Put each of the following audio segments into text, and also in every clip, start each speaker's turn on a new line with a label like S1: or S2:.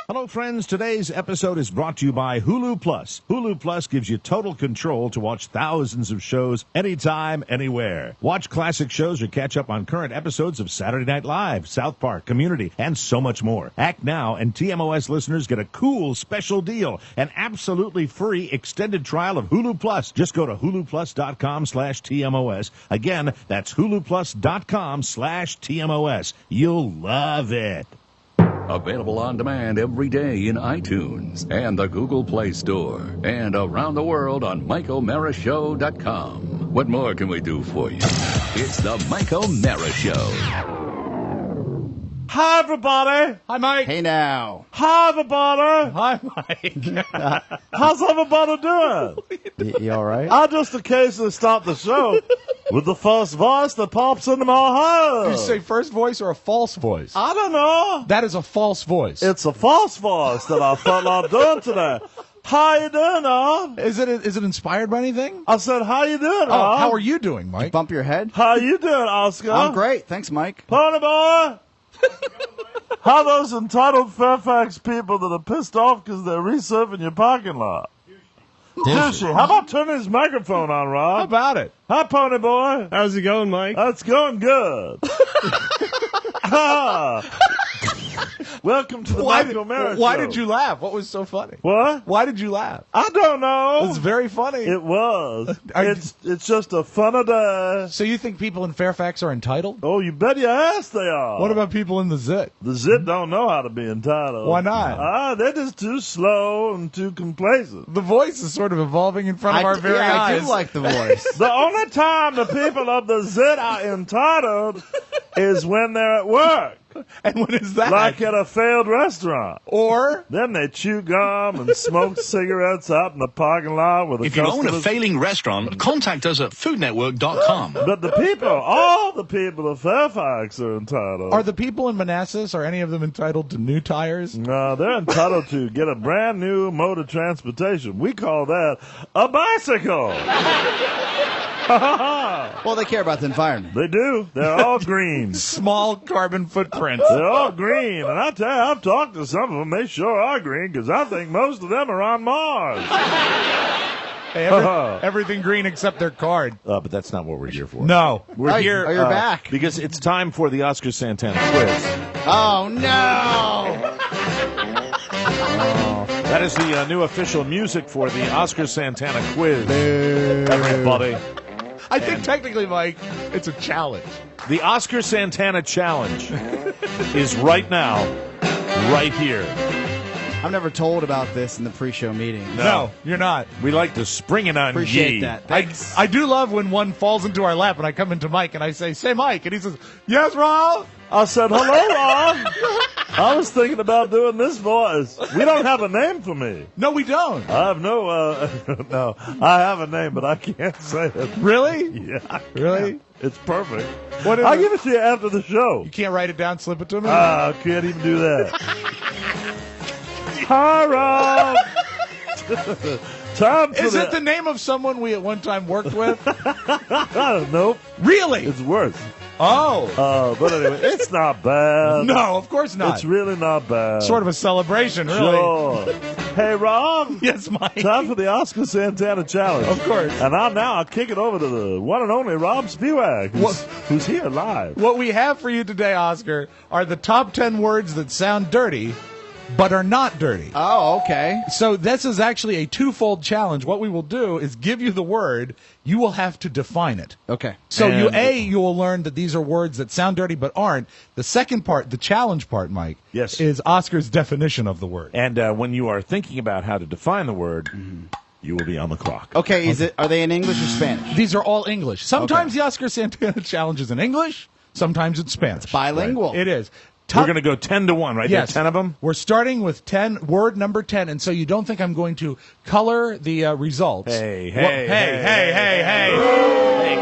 S1: Hello, friends. Today's episode is brought to you by Hulu Plus. Hulu Plus gives you total control to watch thousands of shows anytime, anywhere. Watch classic shows or catch up on current episodes of Saturday Night Live, South Park, Community, and so much more. Act now, and TMOS listeners get a cool special deal, an absolutely free extended trial of Hulu Plus. Just go to huluplus.com/TMOS. Again, that's huluplus.com/TMOS. You'll love it.
S2: Available on demand every day in iTunes and the Google Play Store and around the world on MikeO'MaraShow.com. What more can we do for you? It's the Mike O'Mara Show.
S3: Hi, everybody.
S4: Hi, Mike.
S5: Hey, now.
S3: Hi, everybody.
S4: Hi, Mike.
S3: How's everybody doing?
S5: You all right?
S3: I just occasionally start the show with the first voice that pops into my head.
S4: Did you say first voice or a false voice?
S3: I don't know.
S4: That is a false voice.
S3: It's a false voice that I felt like doing today. How you doing, Ron?
S4: Is it inspired by anything?
S3: I said, how you doing,
S4: Oh,
S3: Ron?
S4: how are you doing, Mike?
S5: Bump your head?
S3: How you doing, Oscar?
S5: I'm great. Thanks, Mike.
S3: Pony boy? How those entitled Fairfax people that are pissed off because they're resurfing your parking lot? Douchey. How about turning his microphone on, Rob?
S4: How about it?
S3: Hi, Pony boy.
S6: How's it going, Mike?
S3: It's going good. Welcome to the Mike O'Mara Show.
S4: Why did you laugh? What was so funny?
S3: What?
S4: Why did you laugh?
S3: I don't know.
S4: It was very funny.
S3: It was.
S4: Are-
S3: It's just a funny day.
S4: So you think people in Fairfax are entitled?
S3: Oh, you bet your ass they are.
S4: What about people in the Zit?
S3: The Zit don't know how to be entitled.
S4: Why not?
S3: They're just too slow and too complacent.
S4: The voice is sort of evolving in front of our very eyes.
S5: I do like the voice.
S3: The only time the people of the Zit are entitled is when they're at work.
S4: And what is that?
S3: Like at a failed restaurant.
S4: Or
S3: Then they chew gum and smoke cigarettes out in the parking lot with the
S7: If you own a
S3: customers.
S7: failing restaurant, contact us at foodnetwork.com.
S3: But the people, all the people of Fairfax are entitled.
S4: are the people in Manassas, are any of them entitled to new tires?
S3: No, they're entitled to get a brand new mode of transportation. We call that a bicycle.
S5: Well, they care about the environment.
S3: They do. They're all green.
S4: Small carbon footprint.
S3: They're all green. And I tell you, I've talked to some of them. They sure are green because I think most of them are on Mars.
S4: Hey, everything green except their card.
S1: But that's not what we're here for.
S4: No.
S1: We're here
S5: you're back.
S1: because it's time for the Oscar Santana quiz.
S5: Oh, no.
S1: That is the new official music for the Oscar Santana quiz. Everybody.
S4: I think technically, Mike, it's a challenge.
S1: The Oscar Santana challenge is right now, right here.
S5: I'm never told about this in the pre-show meeting.
S4: No, you're not.
S1: We like to spring it on
S5: Appreciate
S1: ye.
S5: that. Thanks.
S4: I do love when one falls into our lap and I come into Mike and I say Mike. And he says, yes, Rob.
S3: I said, hello, Rob. I was thinking about doing this voice. We don't have a name for me.
S4: No, we don't.
S3: I have no, no, I have a name, but I can't say it.
S4: Really?
S3: Yeah, I
S4: Really?
S3: can't. It's perfect.
S4: What is
S3: I'll
S4: it?
S3: give it to you after the show.
S4: You can't write it down, slip it to me?
S3: I can't even do that. Hi, Rob. Time for
S4: Is it the name of someone we at one time worked with?
S3: Nope,
S4: Really?
S3: it's worse.
S4: Oh.
S3: But anyway, it's not bad.
S4: No, of course not.
S3: It's really not bad.
S4: Sort of a celebration, really.
S3: Sure. Hey, Rob.
S4: Yes, Mike.
S3: Time for the Oscar Santana Challenge.
S4: Of course.
S3: And I'll kick it over to the one and only Rob Spivak, who's here live.
S4: What we have for you today, Oscar, are the top 10 words that sound dirty, but are not dirty.
S5: Oh, okay.
S4: So this is actually a twofold challenge. What we will do is give you the word. You will have to define it.
S5: Okay.
S4: So
S3: And-
S4: you will learn that these are words that sound dirty but aren't. The second part, the challenge part, Mike,
S1: Yes.
S4: is Oscar's definition of the word.
S1: And when you are thinking about how to define the word, you will be on the clock.
S5: Okay, are they in English or Spanish?
S4: These are all English. Sometimes the Oscar Santana challenge is in English. Sometimes it's Spanish.
S5: Bilingual.
S4: It is.
S1: We're going to go 10 to 1, right?
S4: Yes.
S1: There are 10 of them?
S4: We're starting with word number 10, and so you don't think I'm going to color the results.
S1: Hey,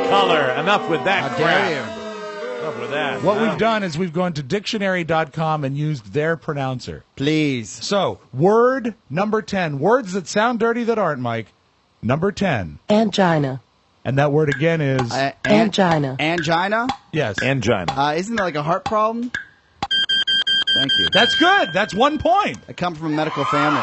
S1: color. Enough with that
S5: How
S1: crap.
S5: dare you?
S1: Enough with that.
S4: What we've done is we've gone to dictionary.com and used their pronouncer.
S5: Please.
S4: So, word number 10. Words that sound dirty that aren't, Mike. Number 10.
S8: Angina.
S4: And that word again is...
S8: Angina.
S5: Angina?
S4: yes.
S1: Angina.
S5: Isn't that like a heart problem? Thank you.
S4: That's good. That's 1 point.
S5: I come from a medical family.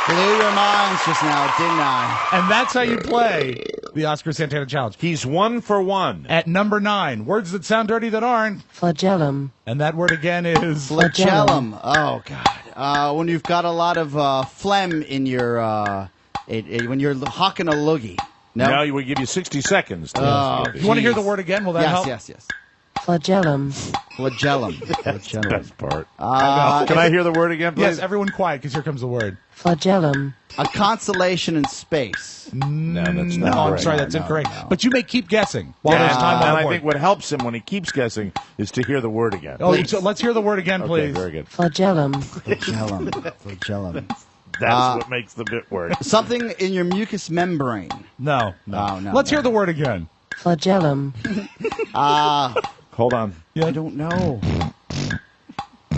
S5: Blew your minds just now, didn't I?
S4: And that's how you play the Oscar Santana Challenge.
S1: He's 1 for 1.
S4: At number 9, words that sound dirty that aren't.
S6: Flagellum.
S4: And that word again is...
S5: Flagellum. Oh, God. When you've got a lot of phlegm in your... when you're hawking a loogie. No?
S1: Now we give you 60 seconds.
S5: Oh,
S4: You want to hear the word again? Will that help?
S5: Yes.
S6: Flagellum.
S5: Flagellum.
S1: Best part. Can I hear the word again, please?
S4: Yes, everyone quiet, because here comes the word.
S6: Flagellum.
S5: A constellation in space.
S1: No, that's
S4: No,
S1: not
S4: I'm
S1: correct.
S4: sorry, that's
S5: No,
S4: incorrect.
S5: no.
S4: But you may keep guessing while there's time
S1: and
S4: on the
S1: I
S4: board.
S1: think what helps him when he keeps guessing is to hear the word again.
S4: Oh,
S5: Please.
S4: so let's hear the word again,
S1: Okay,
S4: please.
S1: very good.
S6: Flagellum.
S5: Flagellum. Flagellum.
S1: That's what makes the bit work.
S5: Something in your mucous membrane.
S4: No.
S5: Oh, no.
S4: Let's hear the word again.
S6: Flagellum.
S1: Hold on.
S5: I don't know.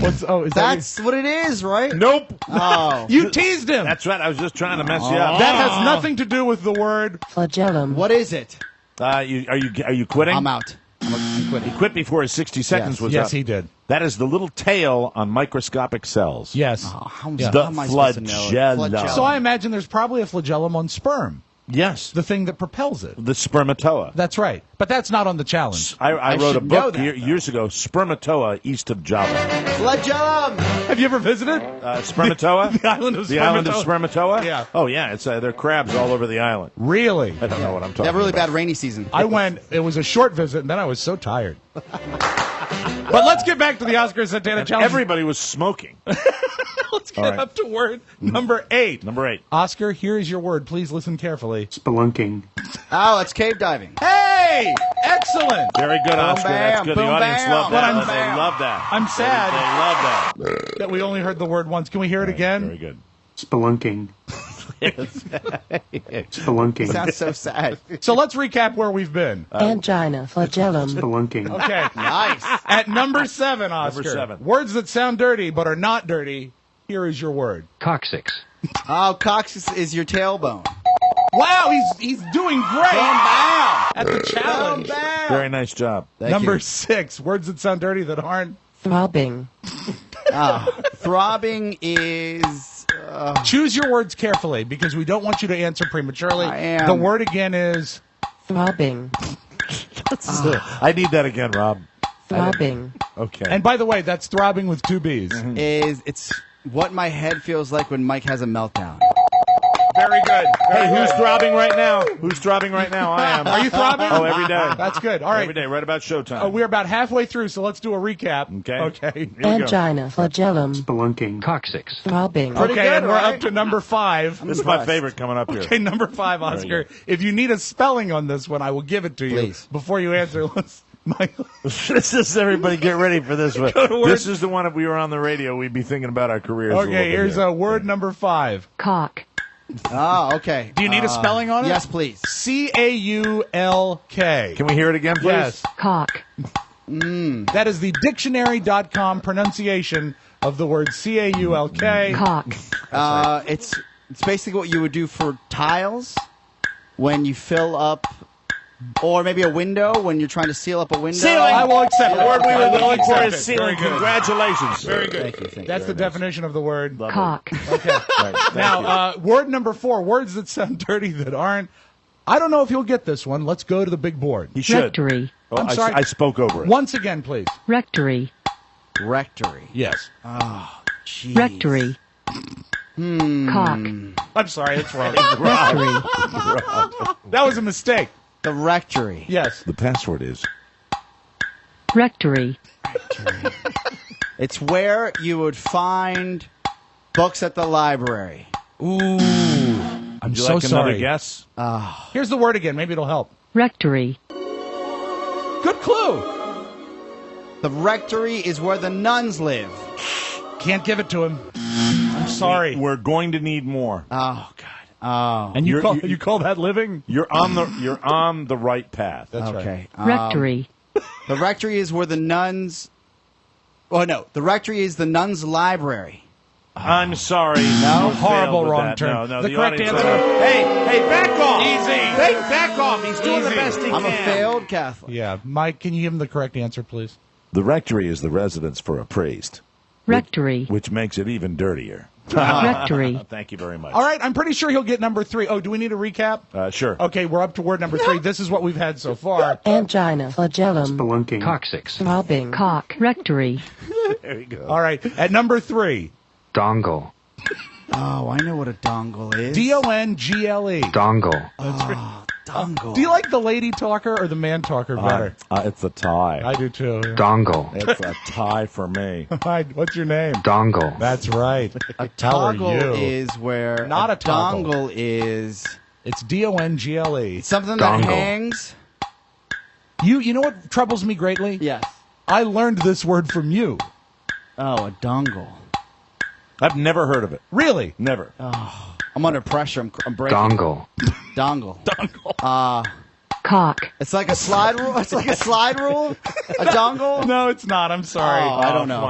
S4: Is
S5: That's what it is, right?
S1: Nope.
S5: Oh.
S4: you teased him.
S1: That's right. I was just trying to mess you up.
S4: That has nothing to do with the word.
S6: Flagellum.
S5: What is it?
S1: Are you quitting?
S5: I'm out. I'm quitting.
S1: He quit before his 60 seconds
S5: Yes.
S1: was
S4: Yes,
S1: up.
S4: he did.
S1: That is the little tail on microscopic cells.
S4: Yes.
S5: How
S1: The
S5: am I supposed to know it?
S1: flagellum.
S4: So I imagine there's probably a flagellum on sperm,
S1: Yes.
S4: the thing that propels it.
S1: The spermatoa.
S4: That's right. But that's not on the challenge.
S1: I wrote a
S5: should know
S1: book
S5: that,
S1: years ago, Spermatoa east of Java.
S5: Flagellum.
S4: Have you ever visited?
S1: Spermatoa?
S4: The island of
S1: The island of
S4: Spermatoa?
S1: Spermatoa?
S4: Yeah.
S1: Oh, yeah. It's there are crabs all over the island.
S4: Really?
S1: I don't know what I'm talking
S5: They have a really
S1: about.
S5: bad rainy season.
S4: I went, it was a short visit, and then I was so tired. But let's get back to the Oscar Santana Challenge.
S1: Everybody was smoking.
S4: Let's get
S1: right.
S4: up to word number 8.
S1: Number 8.
S4: Oscar, here is your word. Please listen carefully.
S8: Spelunking.
S5: Oh, it's cave diving.
S4: Hey! Excellent!
S1: Very good, Oscar. That's
S5: bam,
S1: good.
S5: boom,
S1: The audience
S5: bam.
S1: loved
S4: But
S1: that.
S4: I'm-
S1: They love that.
S4: I'm sad
S1: They love that.
S4: that we only heard the word once. Can we hear it again?
S1: Very good.
S8: Spelunking. Spelunking.
S5: Sounds so sad.
S4: So let's recap where we've been.
S6: Angina. Flagellum.
S8: Spelunking.
S4: Okay.
S5: Nice.
S4: At number 7, Oscar.
S1: Number 7.
S4: Words that sound dirty but are not dirty. Here is your word.
S7: Coccyx.
S5: Oh, coccyx is your tailbone.
S4: Wow, he's doing great
S5: Bam,
S4: at the challenge.
S5: bam.
S1: Very nice job.
S5: Thank
S4: Number
S5: you.
S4: 6, words that sound dirty that aren't.
S6: Throbbing.
S5: Throbbing is...
S4: Choose your words carefully because we don't want you to answer prematurely.
S5: I am.
S4: The word again is
S6: Throbbing.
S1: I need that again, Rob.
S6: Throbbing.
S1: Okay.
S4: and by the way, that's throbbing with 2 B's.
S5: It's what my head feels like when Mike has a meltdown.
S4: Very good.
S1: hey, who's throbbing right now? Who's throbbing right now? I am.
S4: Are you throbbing?
S1: Oh, every day.
S4: That's good. All right.
S1: Every day, right about showtime.
S4: We're about halfway through, so let's do a recap.
S1: Okay.
S4: Okay.
S1: Here we go.
S6: Angina. Flagellum.
S8: Spelunking.
S7: Coccyx.
S6: Throbbing.
S5: Pretty
S4: Okay,
S5: good,
S4: and we're
S5: right?
S4: up to number 5.
S1: This is my favorite coming up here.
S4: Okay, number 5,
S1: you
S4: Oscar.
S1: go.
S4: If you need a spelling on this one, I will give it to you.
S5: Please.
S4: Before you answer, Michael.
S1: This is everybody get ready for this one.
S4: to word.
S1: This is the one if we were on the radio, we'd be thinking about our careers. a little
S4: Okay,
S1: bit
S4: here's
S1: here.
S4: word number 5.
S6: Cock.
S5: Oh, okay.
S4: Do you need a spelling on it?
S5: Yes, please.
S4: Caulk.
S1: Can we hear it again, please?
S4: Yes.
S6: Cock.
S4: That is the dictionary.com pronunciation of the word Caulk.
S6: Cock.
S5: It's basically what you would do for tiles when you fill up, or maybe a window when you're trying to seal up a window.
S1: Ceiling.
S4: I will accept
S1: The
S4: it.
S1: word we
S4: I
S1: were
S4: will
S1: looking for
S4: accept
S1: is
S4: it.
S1: ceiling.
S4: Very good.
S1: Congratulations.
S4: Very good.
S5: Thank you. Thank
S4: That's
S5: you.
S4: the definition of the word.
S6: Cock.
S4: Word number 4, words that sound dirty that aren't. I don't know if you'll get this one. Let's go to the big board.
S1: You should.
S6: Rectory.
S1: Oh,
S4: I'm sorry.
S1: I spoke over it.
S4: Once again, please.
S6: Rectory.
S5: Rectory.
S4: Yes.
S5: Jeez.
S6: Rectory. Cock.
S4: I'm sorry, it's wrong.
S6: Rectory.
S4: That was a mistake.
S5: The rectory.
S4: Yes.
S1: The password is.
S6: Rectory.
S5: It's where you would find books at the library.
S4: Ooh. I'm
S1: Would you
S4: so
S1: like another
S4: sorry.
S1: guess?
S4: Here's the word again. Maybe it'll help.
S6: Rectory.
S4: Good clue.
S5: The rectory is where the nuns live.
S4: Can't give it to him. I'm sorry.
S1: We're going to need more.
S5: Oh God. Oh.
S4: And you
S1: You're-
S4: call that living?
S1: You're on the right path.
S4: That's right.
S5: Okay.
S6: Rectory.
S5: The rectory is where the nuns. Oh no, the rectory is the nuns' library.
S1: I'm sorry.
S5: No?
S1: You failed
S4: Horrible
S1: with
S4: wrong
S1: that.
S4: turn.
S1: No,
S4: The correct
S1: audience-
S4: answer-
S1: Hey, back off.
S4: Easy.
S1: Hey, back off. He's doing the
S4: Easy.
S1: best he
S5: I'm
S1: can.
S5: a failed Catholic.
S4: Yeah. Mike, can you give him the correct answer, please?
S1: The rectory is the residence for a priest,
S6: Rectory.
S1: which makes it even dirtier.
S6: Rectory.
S1: Thank you very much.
S4: All right, I'm pretty sure he'll get number 3. Oh, do we need a recap?
S1: Sure.
S4: Okay, we're up to word number 3. This is what we've had so far.
S6: Angina. Flagellum.
S8: Spelunking.
S7: Coccyx.
S6: Throbbing. Cock. Rectory.
S1: There you go.
S4: All right, at number 3,
S7: Dongle.
S5: Oh, I know what a dongle is.
S4: D-O-N-G-L-E.
S7: Dongle.
S5: Dongle.
S4: Do you like the lady talker or the man talker better?
S1: It's a tie.
S4: I do too.
S7: Dongle.
S1: It's a tie for me.
S4: Hi, what's your name?
S7: Dongle.
S4: That's right.
S5: A
S4: How are
S5: toggle
S4: you?
S5: is where
S4: Not a toggle.
S5: dongle is
S4: It's D-O-N-G-L-E.
S5: something
S7: Dongle.
S5: that hangs.
S4: You know what troubles me greatly?
S5: Yes.
S4: I learned this word from you.
S5: Oh, a dongle.
S1: I've never heard of it.
S4: Really?
S1: Never.
S5: I'm under pressure. I'm breaking.
S7: Dongle.
S5: Dongle.
S6: Cock.
S5: It's like a slide rule. It's like a slide rule. A dongle.
S4: No, it's not. I'm sorry.
S5: Oh, I don't know.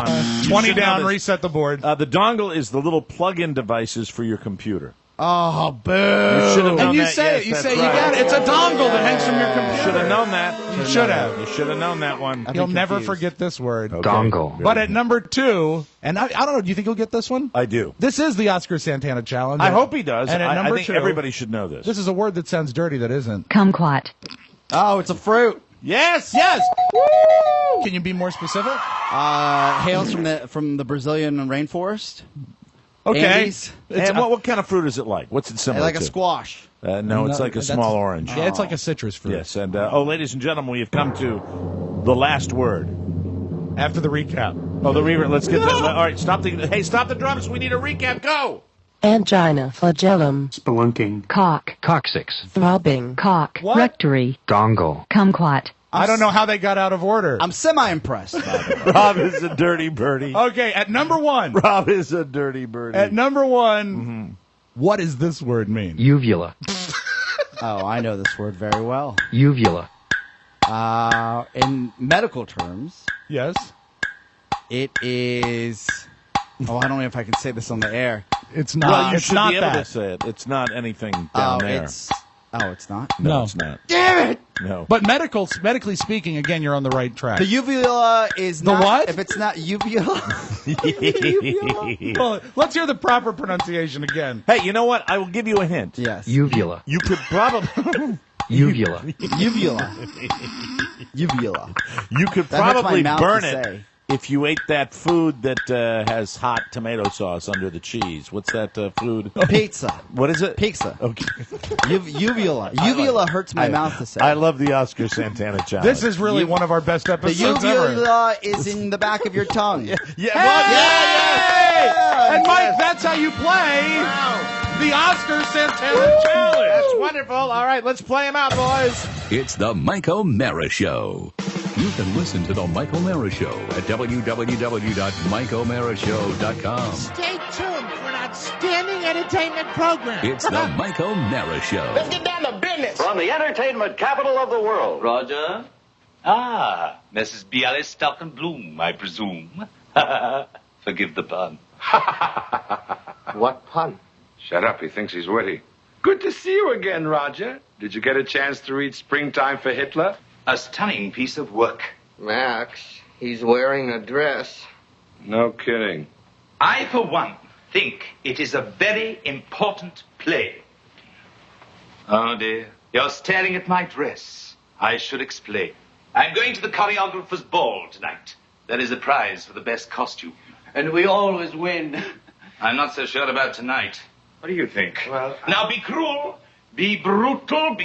S4: 20
S1: should know
S4: down,
S1: this.
S4: reset the board.
S1: The dongle is the little plug-in devices for your computer.
S5: Oh, boo.
S1: You should have known
S4: And you
S1: that.
S4: say
S1: Yes,
S4: it. You
S1: that's
S4: say you
S1: right.
S4: got it. It's a dongle that hangs from your computer.
S1: Should have known that.
S4: You should have.
S1: You should have known that one.
S4: You'll
S5: been
S4: never
S5: confused.
S4: forget this word.
S1: Okay.
S7: Dongle.
S4: But at number 2, and I don't know, do you think he'll get this one?
S1: I do.
S4: This is the Oscar Santana challenge.
S1: I hope he does.
S4: And at
S1: I
S4: number
S1: think
S4: 2,
S1: everybody should know this.
S4: This is a word that sounds dirty that isn't.
S6: Kumquat.
S5: Oh, it's a fruit.
S1: Yes.
S4: Yes. Can you be more specific?
S5: Hails from the Brazilian rainforest.
S4: Okay.
S5: Andes.
S1: And what kind of fruit is it like? What's it similar
S5: Like a
S1: to?
S5: squash.
S1: No, it's like a
S4: that's-
S1: small orange.
S4: Yeah, it's like a citrus fruit.
S1: Yes, and ladies and gentlemen, we have come to the last word.
S4: After the recap.
S1: Oh, the reverb. Let's get that. All right, stop the drums. We need a recap. Go.
S6: Angina. Flagellum.
S8: Spelunking.
S6: Cock.
S7: Coccyx.
S6: Throbbing. Cock.
S4: What?
S6: Rectory.
S7: Dongle.
S6: Kumquat.
S4: I don't know how they got out of order.
S5: I'm semi-impressed.
S1: Rob is a dirty birdie.
S4: Okay, at number 1.
S1: Rob is a dirty birdie.
S4: At number 1, what does this word mean?
S7: Uvula.
S5: Oh, I know this word very well.
S7: Uvula.
S5: In medical terms,
S4: Yes.
S5: it is. Oh, I don't know if I can say this on the air.
S4: It's not.
S1: well, you
S4: it's
S1: should
S4: not
S1: be able
S4: that.
S1: to say it. It's not anything down there.
S5: It's not.
S1: No,
S4: No.
S1: it's not.
S5: Damn it!
S1: No.
S4: But medically speaking, again, you're on the right track.
S5: The uvula is
S4: The
S5: not.
S4: what?
S5: If it's not uvula,
S4: Well, let's hear the proper pronunciation again.
S1: Hey, you know what? I will give you a hint.
S5: yes.
S7: Uvula.
S1: You could probably
S7: Uvula.
S5: Uvula. Uvula.
S1: you could
S5: That hurts my
S1: probably
S5: mouth
S1: burn
S5: to
S1: it
S5: say.
S1: if you ate that food that has hot tomato sauce under the cheese. What's that food?
S5: Pizza.
S1: What is it?
S5: Pizza.
S1: Okay.
S5: Uvula. Uvula hurts my mouth to say.
S1: I love the Oscar Santana challenge.
S4: This is really one of our best
S5: the
S4: episodes ever.
S5: uvula is in the back of your tongue.
S1: yeah.
S4: And Mike, that's how you play the Oscar Santana challenge.
S1: That's wonderful. All right, let's play him out, boys.
S2: It's the Mike O'Mara Show. You can listen to the Mike O'Mara Show at www.mikeomarashow.com.
S9: Stay tuned for an outstanding entertainment program.
S2: It's the Mike O'Mara Show.
S9: Let's get down to business.
S10: From the entertainment capital of the world.
S11: Roger? Ah, Mrs. Bialystok and Bloom, I presume. Forgive the pun.
S10: What pun?
S12: Shut up, he thinks he's witty. Good to see you again, Roger. Did you get a chance to read Springtime for Hitler?
S11: A stunning piece of work.
S10: Max, he's wearing a dress.
S12: No kidding.
S11: I, for one, think it is a very important play. Oh, dear. You're staring at my dress. I should explain. I'm going to the choreographer's ball tonight. There is a prize for the best costume.
S10: And we always win.
S11: I'm not so sure about tonight. What do you think?
S10: Well,
S11: Now be cruel, be brutal,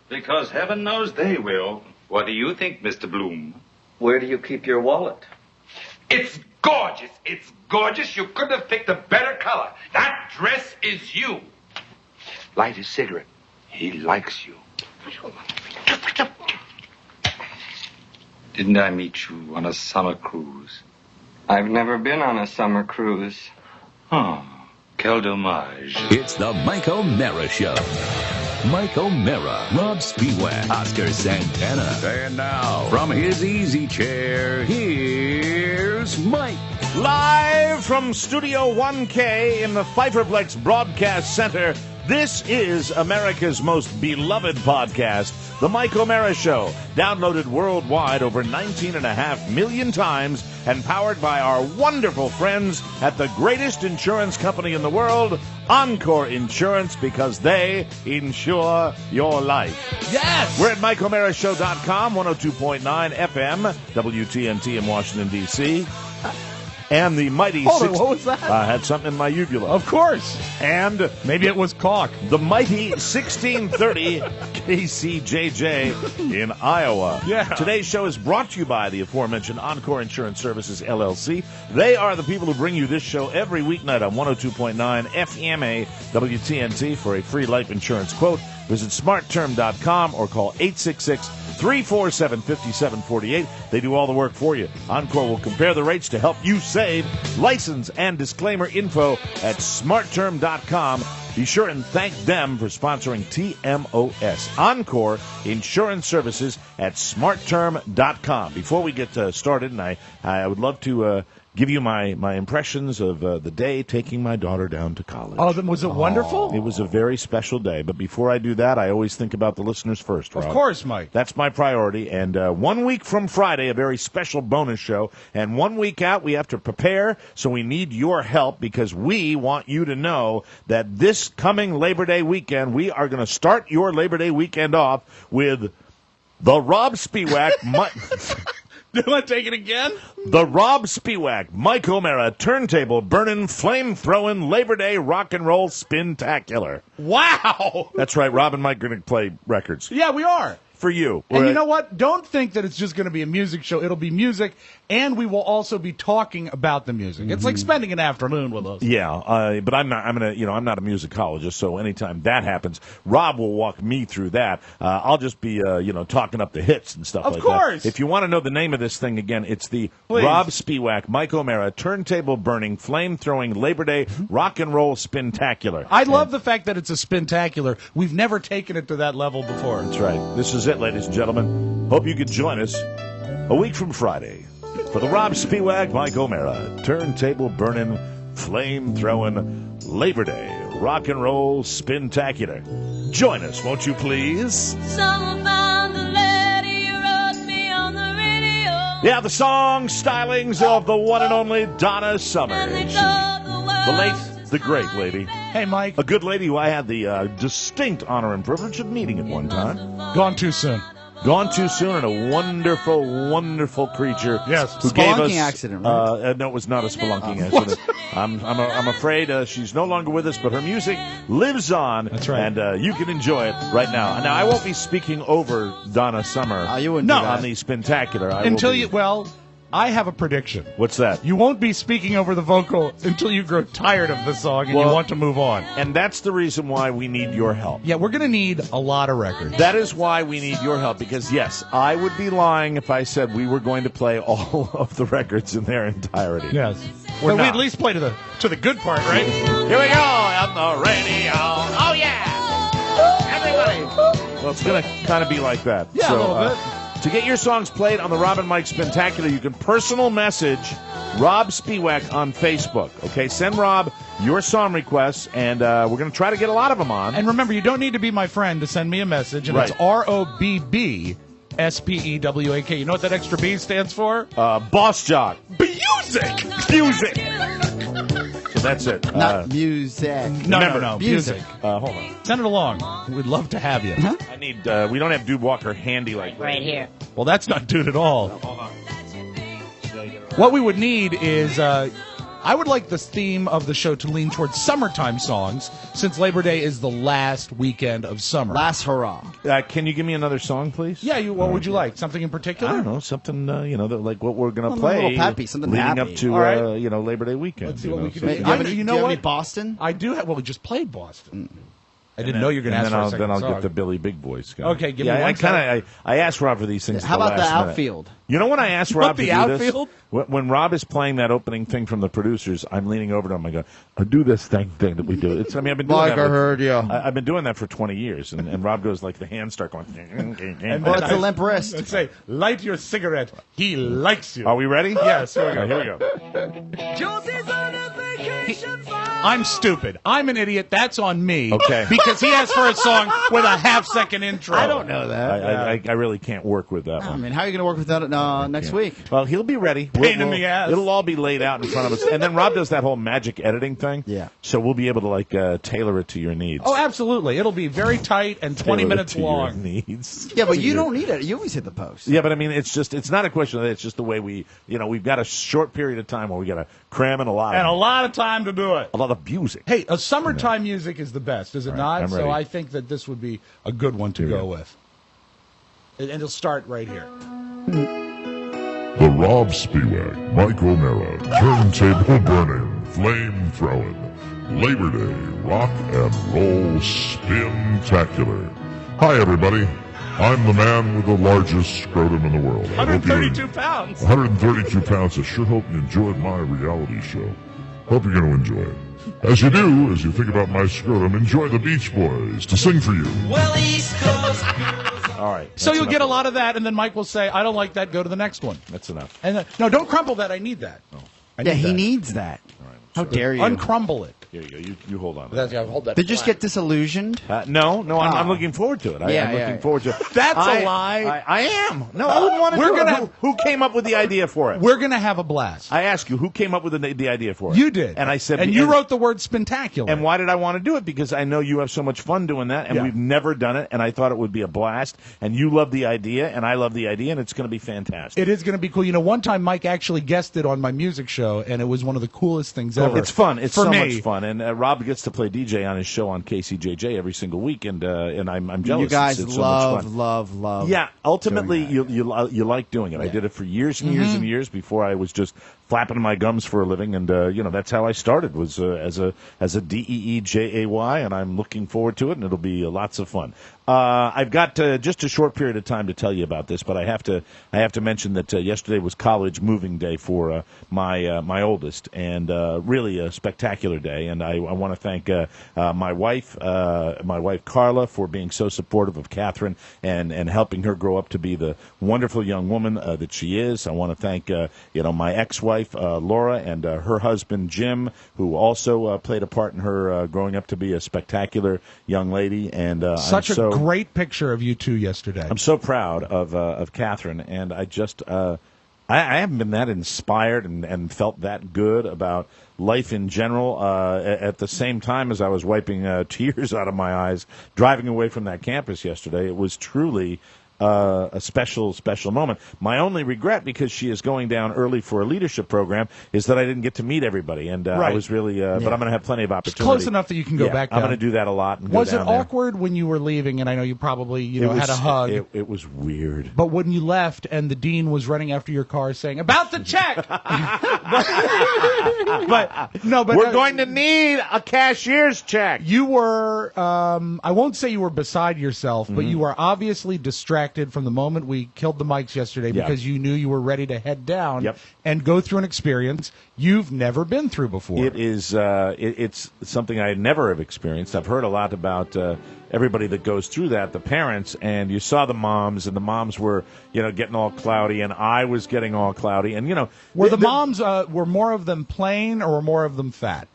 S11: because heaven knows they will. What do you think, Mr. Bloom?
S10: where do you keep your wallet?
S11: It's gorgeous. It's gorgeous. You couldn't have picked a better color. That dress is you. Light his cigarette. He likes you. Didn't I meet you on a summer cruise?
S10: I've never been on a summer cruise.
S11: Oh, quel dommage.
S2: It's the Mike O'Mara Show. Mike O'Mara, Rob Spiewak, Oscar Santana. And now, from his easy chair, here's Mike.
S1: Live from Studio 1K in the Pfeifferplex Broadcast Center, This is America's most beloved podcast, The Mike O'Mara Show, downloaded worldwide over 19.5 million times and powered by our wonderful friends at the greatest insurance company in the world, Encore Insurance, because they insure your life.
S4: Yes!
S1: We're at MikeO'MaraShow.com, 102.9 FM, WTNT in Washington, D.C., and the mighty...
S4: Hold on, what was that?
S1: I had something in my uvula.
S4: Of course.
S1: And...
S4: maybe it was caulk.
S1: The mighty 1630 KCJJ in Iowa.
S4: Yeah.
S1: Today's show is brought to you by the aforementioned Encore Insurance Services, LLC. They are the people who bring you this show every weeknight on 102.9 FMA WTNT. For a free life insurance quote, visit smartterm.com or call 866-347-5748. They do all the work for you. Encore will compare the rates to help you save. License and disclaimer info at smartterm.com. Be sure and thank them for sponsoring TMOS. Encore Insurance Services at smartterm.com. Before we get started, and I would love to give you my impressions of the day taking my daughter down to college.
S4: Oh, then was it wonderful?
S1: It was a very special day. But before I do that, I always think about the listeners first, Rob.
S4: Of course, Mike.
S1: That's my priority. And 1 week from Friday, a very special bonus show. And 1 week out, we have to prepare. So we need your help because we want you to know that this coming Labor Day weekend, we are going to start your Labor Day weekend off with the Rob Spiewak...
S4: Do I take it again?
S1: The Rob Spiewak, Mike O'Mara, turntable burning, flame throwing, Labor Day rock and roll spin-tacular.
S4: Wow!
S1: That's right, Rob and Mike are going to play records.
S4: Yeah, we are.
S1: For you.
S4: And you know what? Don't think that it's just going to be a music show. It'll be music, and we will also be talking about the music. It's like spending an afternoon with us.
S1: Yeah, but I'm not a musicologist, so anytime that happens, Rob will walk me through that. I'll just be talking up the hits and stuff like that.
S4: Of course.
S1: If you want to know the name of this thing again, it's the
S4: Please.
S1: Rob Spiewak, Mike O'Mara, turntable burning, flame throwing, Labor Day rock and roll spintacular.
S4: I love the fact that it's a spintacular. We've never taken it to that level before.
S1: That's right. This is it, ladies and gentlemen. Hope you can join us a week from Friday for the Rob Spiewak, Mike O'Mara, turntable burning, flame throwing, Labor Day rock and roll spintacular. Join us, won't you please?
S8: Someone found a letter you wrote me on the radio.
S1: Yeah, the song stylings of the one and only Donna Summers. The late, the great lady.
S4: Hey, Mike.
S1: A good lady who I had the distinct honor and privilege of meeting at one time.
S4: Gone too soon.
S1: Gone too soon, and a wonderful, wonderful creature.
S4: Yes.
S1: Who gave us,
S5: spelunking accident, right?
S1: No, it was not a spelunking accident. I'm afraid she's no longer with us, but her music lives on.
S4: That's right.
S1: And you can enjoy it right now. Now, I won't be speaking over Donna Summer
S5: You wouldn't do that.
S1: on the Spintacular.
S4: I have a prediction.
S1: What's that?
S4: You won't be speaking over the vocal until you grow tired of the song and you want to move on.
S1: And that's the reason why we need your help.
S4: Yeah, we're going to need a lot of records.
S1: That is why we need your help, because, yes, I would be lying if I said we were going to play all of the records in their entirety.
S4: Yes.
S1: We're
S4: But we
S1: not.
S4: at least play to the good part, right?
S1: Here we go on the radio. Oh, yeah. Everybody. Well, it's going to kind of be like that.
S4: Yeah, a little bit.
S1: To get your songs played on the Rob and Mike Spintacular, you can personal message Rob Spiewak on Facebook. Okay, send Rob your song requests, and we're going to try to get a lot of them on.
S4: And remember, you don't need to be my friend to send me a message, and
S1: Right.
S4: it's ROBBSPEWAK. You know what that extra B stands for?
S1: Boss Jock.
S4: Music!
S1: Music. So that's it.
S5: Not music.
S4: No, music.
S1: Hold on.
S4: Send it along. We'd love to have you.
S1: I need. We don't have Dude Walker handy like that.
S8: Right here.
S4: Well, that's not dude at all.
S1: Hold on.
S4: What we would need is, I would like the theme of the show to lean towards summertime songs, since Labor Day is the last weekend of summer.
S5: Last hurrah.
S1: Can you give me another song, please?
S4: Yeah, what would you like? Something in particular?
S1: I don't know, something like what we're going to
S5: Something
S1: play.
S5: a little peppy, something
S1: leading
S5: happy.
S1: up to
S4: All right.
S1: Labor Day weekend.
S4: Let's see what we can
S1: so-
S4: do.
S5: Do you have any,
S4: You
S5: do
S4: know
S5: you have
S4: what?
S5: any Boston?
S4: I do have. Well, we just played Boston. I didn't
S1: And
S4: know
S1: then-
S4: you were going to
S1: and
S4: ask
S1: then
S4: for a
S1: I'll-
S4: second
S1: Then I'll
S4: song.
S1: get the Billy Big Voice guy.
S4: Okay, give me
S1: yeah,
S4: one
S1: I asked Rob for these things.
S5: How
S1: at the
S5: about the
S1: last minute.
S5: outfield?
S1: You know when I asked
S4: Want
S1: Rob
S4: the
S1: to do
S4: outfield?
S1: this? When Rob is playing that opening thing from the producers, I'm leaning over to him. I go, do this thing that we do. I've been doing
S5: Mike,
S1: that.
S5: I heard you.
S1: I've been doing that for 20 years, and Rob goes like the hands start going.
S4: And
S5: Well,
S4: then
S5: it's a limp wrist.
S4: Let's say, light your cigarette. He likes you.
S1: Are we ready?
S4: Yes. Here we go.
S1: Here we go.
S8: Josie's on a vacation
S4: I'm stupid. I'm an idiot. That's on me.
S1: Okay.
S4: Because he asked for a song with a half-second intro.
S5: I don't know that.
S1: I really can't work with that
S5: I
S1: one.
S5: mean, how are you going to work with that next week?
S1: Well, he'll be ready.
S4: Pain in the ass.
S1: It'll all be laid out in front of us. And then Rob does that whole magic editing thing.
S5: Yeah.
S1: So we'll be able to, tailor it to your needs.
S4: Oh, absolutely. It'll be very tight and 20 minutes long.
S1: Your needs.
S5: Yeah, but you don't need it. You always hit the post.
S1: Yeah, but I mean, it's not a question of that. It's just the way we've got a short period of time where we got to cram in a lot.
S4: And a lot of time to do it.
S1: A lot of music.
S4: Hey, a summertime music is the best, is it not?
S1: I'm
S4: So
S1: ready.
S4: I think that this would be a good one to go with. And it'll start right here.
S13: The Rob Spiewak, Mike O'Mara, turntable burning, flame throwing, Labor Day rock and roll spin-tacular. Hi, everybody. I'm the man with the largest scrotum in the world.
S4: 132 pounds.
S13: 132 pounds. I sure hope you enjoyed my reality show. Hope you're going to enjoy it. As you do, as you think about my scrotum, enjoy the Beach Boys to sing for you.
S8: Well, East Coast.
S1: All right.
S4: So you'll get a lot of that, and then Mike will say, I don't like that, go to the next one.
S1: That's enough.
S4: And no, don't crumble that. I need that. I
S5: Yeah,
S4: need
S5: he
S4: that.
S5: needs that.
S1: How
S5: dare you?
S4: Uncrumble it.
S1: Here you go. You hold on.
S4: Hold that
S5: Did you just get disillusioned?
S1: No, I'm looking forward to it. I'm looking forward to it.
S4: That's a lie.
S1: I am. No, I wouldn't want to do it. Who came up with the idea for it?
S4: We're going to have a blast.
S1: I ask you, who came up with the idea for it?
S4: You did.
S1: And I said...
S4: And you wrote the word spectacular.
S1: And why did I want to do it? Because I know you have so much fun doing that, and we've never done it, and I thought it would be a blast, and you love the idea, and I love the idea, and it's going to be fantastic.
S4: It is going to be cool. You know, one time Mike actually guested on my music show, and it was one of the coolest things ever.
S1: It's fun. It's
S4: for
S1: so
S4: me.
S1: much fun. And Rob gets to play DJ on his show on KCJJ every single week, and I'm jealous.
S5: You guys
S1: it's so much fun.
S5: love.
S1: Yeah, ultimately you like doing it. Yeah. I did it for years and years and years before I was just flapping my gums for a living, and that's how I started, was as a DEEJAY, and I'm looking forward to it, and it'll be lots of fun. I've got just a short period of time to tell you about this, but I have to mention that yesterday was college moving day for my oldest, and really a spectacular day. And I want to thank my wife Carla, for being so supportive of Catherine and helping her grow up to be the wonderful young woman that she is. I want to thank my ex-wife Laura and her husband Jim, who also played a part in her growing up to be a spectacular young lady. And
S4: such a great picture of you two yesterday.
S1: I'm so proud of Catherine, and I just I haven't been that inspired and felt that good about life in general at the same time as I was wiping tears out of my eyes driving away from that campus yesterday. It was truly a special moment. My only regret, because she is going down early for a leadership program, is that I didn't get to meet everybody, and I was really. But I'm going to have plenty of opportunity.
S4: It's close enough that you can go back down.
S1: I'm going to do that a lot. And
S4: was
S1: go
S4: it
S1: down there.
S4: awkward when you were leaving? And I know you probably had a hug.
S1: It was weird.
S4: But when you left and the dean was running after your car saying, "About the check," but
S1: we're going to need a cashier's check.
S4: You were, I won't say you were beside yourself, but you were obviously distracted from the moment we killed the mics yesterday, because you knew you were ready to head down and go through an experience you've never been through before.
S1: It is, it's something I never have experienced. I've heard a lot about everybody that goes through that, the parents, and you saw the moms, and the moms were, getting all cloudy, and I was getting all cloudy, and
S4: were the moms, were more of them plain or were more of them fat?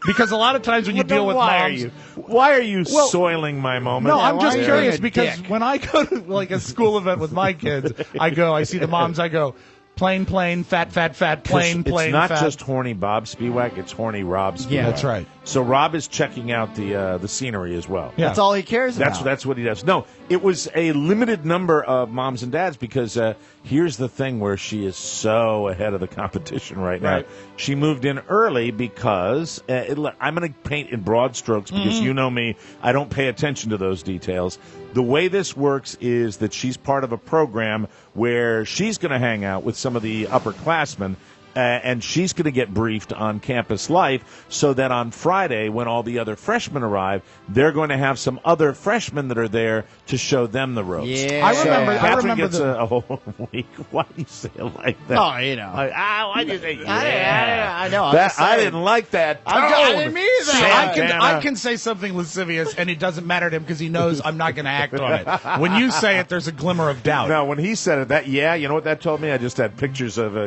S4: Because a lot of times when you deal with moms...
S1: Why are you soiling my moment?
S4: No, I'm just curious, because when I go to like a school event with my kids, I see the moms, I go, plain, fat, plain,
S1: It's not
S4: fat.
S1: just horny Bob Spiewak, it's horny Rob Spiewak.
S4: Yeah, that's right.
S1: So Rob is checking out the scenery as well.
S5: Yeah. That's all he cares about.
S1: That's what he does. No, it was a limited number of moms and dads, because here's the thing where she is so ahead of the competition right now. She moved in early because I'm going to paint in broad strokes, because you know me, I don't pay attention to those details. The way this works is that she's part of a program where she's going to hang out with some of the upperclassmen, and she's going to get briefed on campus life, so that on Friday, when all the other freshmen arrive, they're going to have some other freshmen that are there to show them the ropes.
S5: Yeah.
S1: Catherine gets a whole week. Why do you say it like that?
S5: Oh, you know.
S1: Why do you say
S5: I know.
S1: I didn't like that tone.
S5: I didn't mean that.
S4: I can say something lascivious, and it doesn't matter to him because he knows I'm not going to act on it. When you say it, there's a glimmer of doubt.
S1: No, when he said it, you know what that told me? I just had pictures of,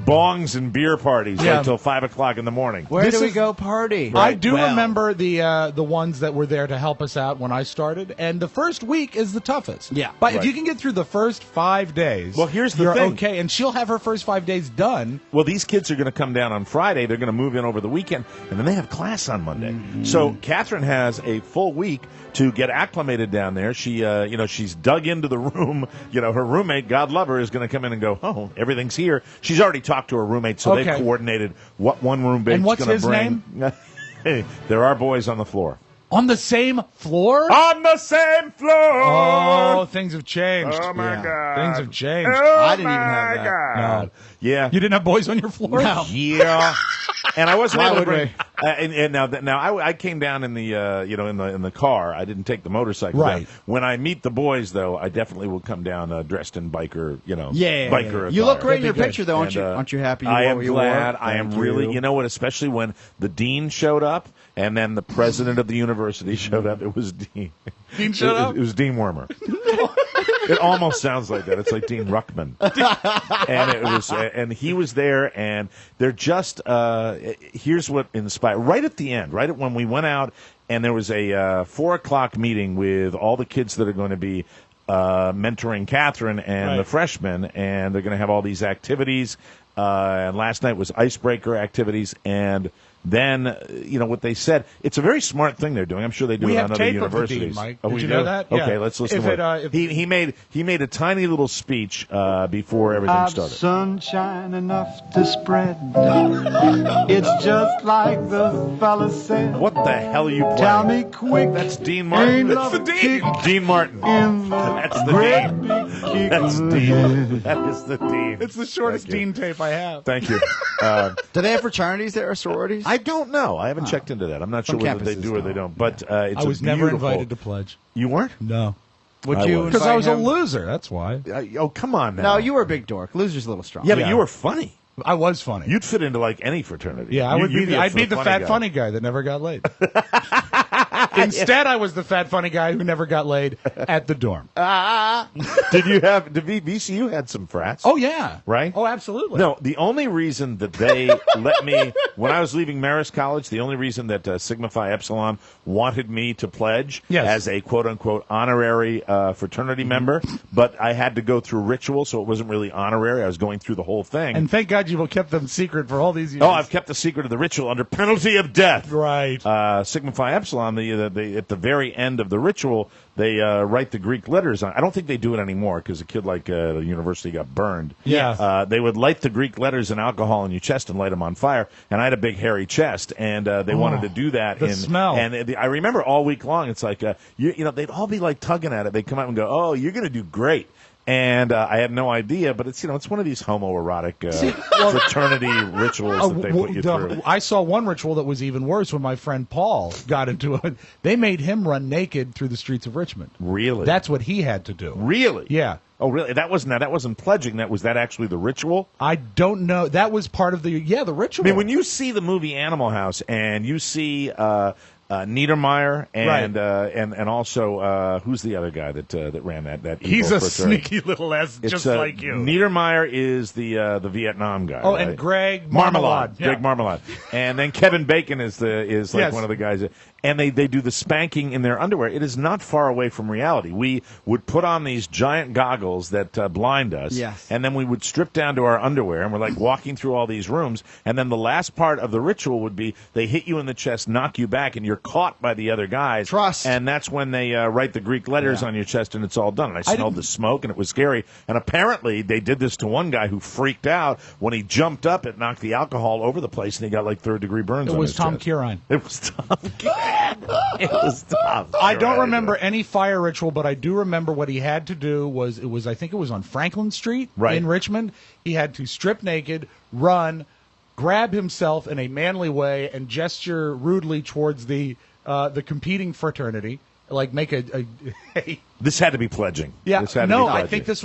S1: bongs and beer parties
S4: Yeah.
S1: until 5 o'clock in the morning.
S5: Where do we go party?
S4: I do
S5: Well.
S4: remember the ones that were there to help us out when I started, and the first week is the toughest.
S5: Yeah.
S4: But if
S1: Right.
S4: you can get through the first 5 days,
S1: Well, here's the
S4: you're
S1: thing.
S4: okay, and she'll have her first 5 days done.
S1: Well, these kids are going to come down on Friday. They're going to move in over the weekend, and then they have class on Monday. So Catherine has a full week to get acclimated down there. She, she's dug into the room. Her roommate, God love her, is going to come in and go, oh, everything's here. She's already talked to her roommate, so they've
S4: Okay.
S1: coordinated what one roommate's
S4: And what's
S1: going to
S4: his
S1: bring. Hey, there are boys on the floor.
S4: On the same floor?
S1: On the same floor!
S4: Oh, things have changed.
S1: Oh, my God.
S4: Things have changed.
S1: Oh,
S5: I didn't even have
S1: my
S5: that.
S1: God.
S4: No.
S1: Yeah.
S4: You didn't have boys on your floor?
S5: No.
S1: Yeah. And I wasn't
S5: Why
S1: able to
S5: would
S1: bring. And now I came down in the in the car. I didn't take the motorcycle.
S4: Right.
S1: Down. When I meet the boys, though, I definitely will come down dressed in biker.
S5: Yeah.
S1: biker.
S5: You look
S1: attire.
S5: great in your
S4: That'd be
S5: picture, though.
S1: And,
S5: Aren't you happy? You
S1: I
S5: wore
S1: am
S5: what you
S1: glad.
S5: wore?
S1: I am
S5: Thank
S1: really.
S5: you.
S1: You know what? Especially when the dean showed up, and then the president of the university showed up. It was Dean.
S4: Dean showed up?
S1: It was Dean Wormer. It almost sounds like that. It's like Dean Ruckman, and it was, and he was there, and they're just. Here's what inspired. Right at the end, right at when we went out, and there was a 4 o'clock meeting with all the kids that are going to be mentoring Catherine and the freshmen, and they're going to have all these activities. And last night was icebreaker activities, and then what they said. It's a very smart thing they're doing. I'm sure they do
S4: We
S1: it
S4: have
S1: on other
S4: tape of the
S1: universities.
S4: dean, Mike.
S1: Oh,
S4: Did
S1: we
S4: you
S1: do?
S4: know that?
S1: Okay,
S4: Yeah.
S1: let's listen
S4: If
S1: to
S4: it,
S1: it. He made a tiny little speech before everything started.
S14: Sunshine enough to spread. It's just like the fella said.
S1: What the hell are you playing?
S14: Tell me quick.
S1: That's Dean Martin.
S14: Ain't
S1: That's the
S14: love
S1: Dean.
S14: kick
S1: Dean Martin.
S14: in the
S1: That's the
S14: great
S1: Dean.
S14: big kick
S1: That's
S14: in the
S1: Dean.
S14: head.
S1: That is the Dean.
S4: It's the shortest
S1: Thank you.
S4: Dean tape I have.
S1: Thank you.
S5: Do they have fraternities there or sororities?
S1: I don't know. I haven't checked into that. I'm not sure
S5: Some
S1: whether they
S5: campuses
S1: do or they don't. But it's
S4: I was never invited to pledge.
S1: You weren't?
S4: No.
S5: Would
S1: I
S5: you?
S1: was.
S4: Because I was a
S5: invite him?
S4: loser, that's why.
S1: Oh, come on now.
S5: No, you were a big dork. Loser's a little strong.
S1: Yeah, but
S4: Yeah.
S1: you were funny.
S4: I was funny.
S1: You'd fit into like any fraternity.
S4: Yeah, I would
S1: You'd
S4: be. I'd be the fat
S1: guy.
S4: funny guy that never got laid. Instead, I was the fat funny guy who never got laid at the dorm.
S1: Did VCU had some frats?
S4: Oh yeah,
S1: Right?
S4: Oh, absolutely.
S1: No, the only reason that they let me, when I was leaving Marist College, the only reason that Sigma Phi Epsilon wanted me to pledge as a quote-unquote honorary fraternity member, but I had to go through ritual, so it wasn't really honorary. I was going through the whole thing.
S4: And thank God you kept them secret for all these years.
S1: Oh, I've kept the secret of the ritual under penalty of death.
S4: Right.
S1: Sigma Phi Epsilon, at the very end of the ritual, they write the Greek letters on. I don't think they do it anymore because a kid like the university got burned.
S4: Yeah.
S1: They would light the Greek letters in alcohol in your chest and light them on fire. And I had a big hairy chest, and they wanted to do that.
S4: The smell.
S1: And I remember all week long, it's like they'd all be like tugging at it. They'd come out and go, "Oh, you're going to do great." And I had no idea, but it's it's one of these homoerotic fraternity rituals that they put you through.
S4: I saw one ritual that was even worse when my friend Paul got into it. They made him run naked through the streets of Richmond.
S1: Really?
S4: That's what he had to do.
S1: Really?
S4: Yeah.
S1: Oh, really? That wasn't pledging. That was that actually the ritual?
S4: I don't know. That was part of the ritual.
S1: I mean, when you see the movie Animal House and you see Niedermeyer and also who's the other guy that ran that
S4: he's
S1: evil
S4: a
S1: fraternity?
S4: sneaky little ass, just like you.
S1: Niedermeyer is the Vietnam guy.
S4: Oh,
S1: right?
S4: and Greg Marmalade. Yeah.
S1: Greg Marmalade, and then Kevin Bacon is
S4: Yes.
S1: one of the guys. And they do the spanking in their underwear. It is not far away from reality. We would put on these giant goggles that blind us,
S5: Yes.
S1: and then we would strip down to our underwear, and we're like walking through all these rooms, and then the last part of the ritual would be they hit you in the chest, knock you back, and you're caught by the other guys.
S5: Trust.
S1: And that's when they write the Greek letters on your chest, and it's all done. And I smelled the smoke, and it was scary. And apparently they did this to one guy who freaked out. When he jumped up, it knocked the alcohol over the place, and he got like third-degree burns on his chest.
S4: It was Tom Kieran.
S1: It was Tom Kieran. It was Tom.
S4: I don't remember any fire ritual, but I do remember what he had to do I think it was on Franklin Street in Richmond. He had to strip naked, run, grab himself in a manly way, and gesture rudely towards the competing fraternity. Like make a
S1: This had to be pledging.
S4: Yeah,
S1: This had to
S4: no,
S1: be
S4: I
S1: pledging.
S4: think this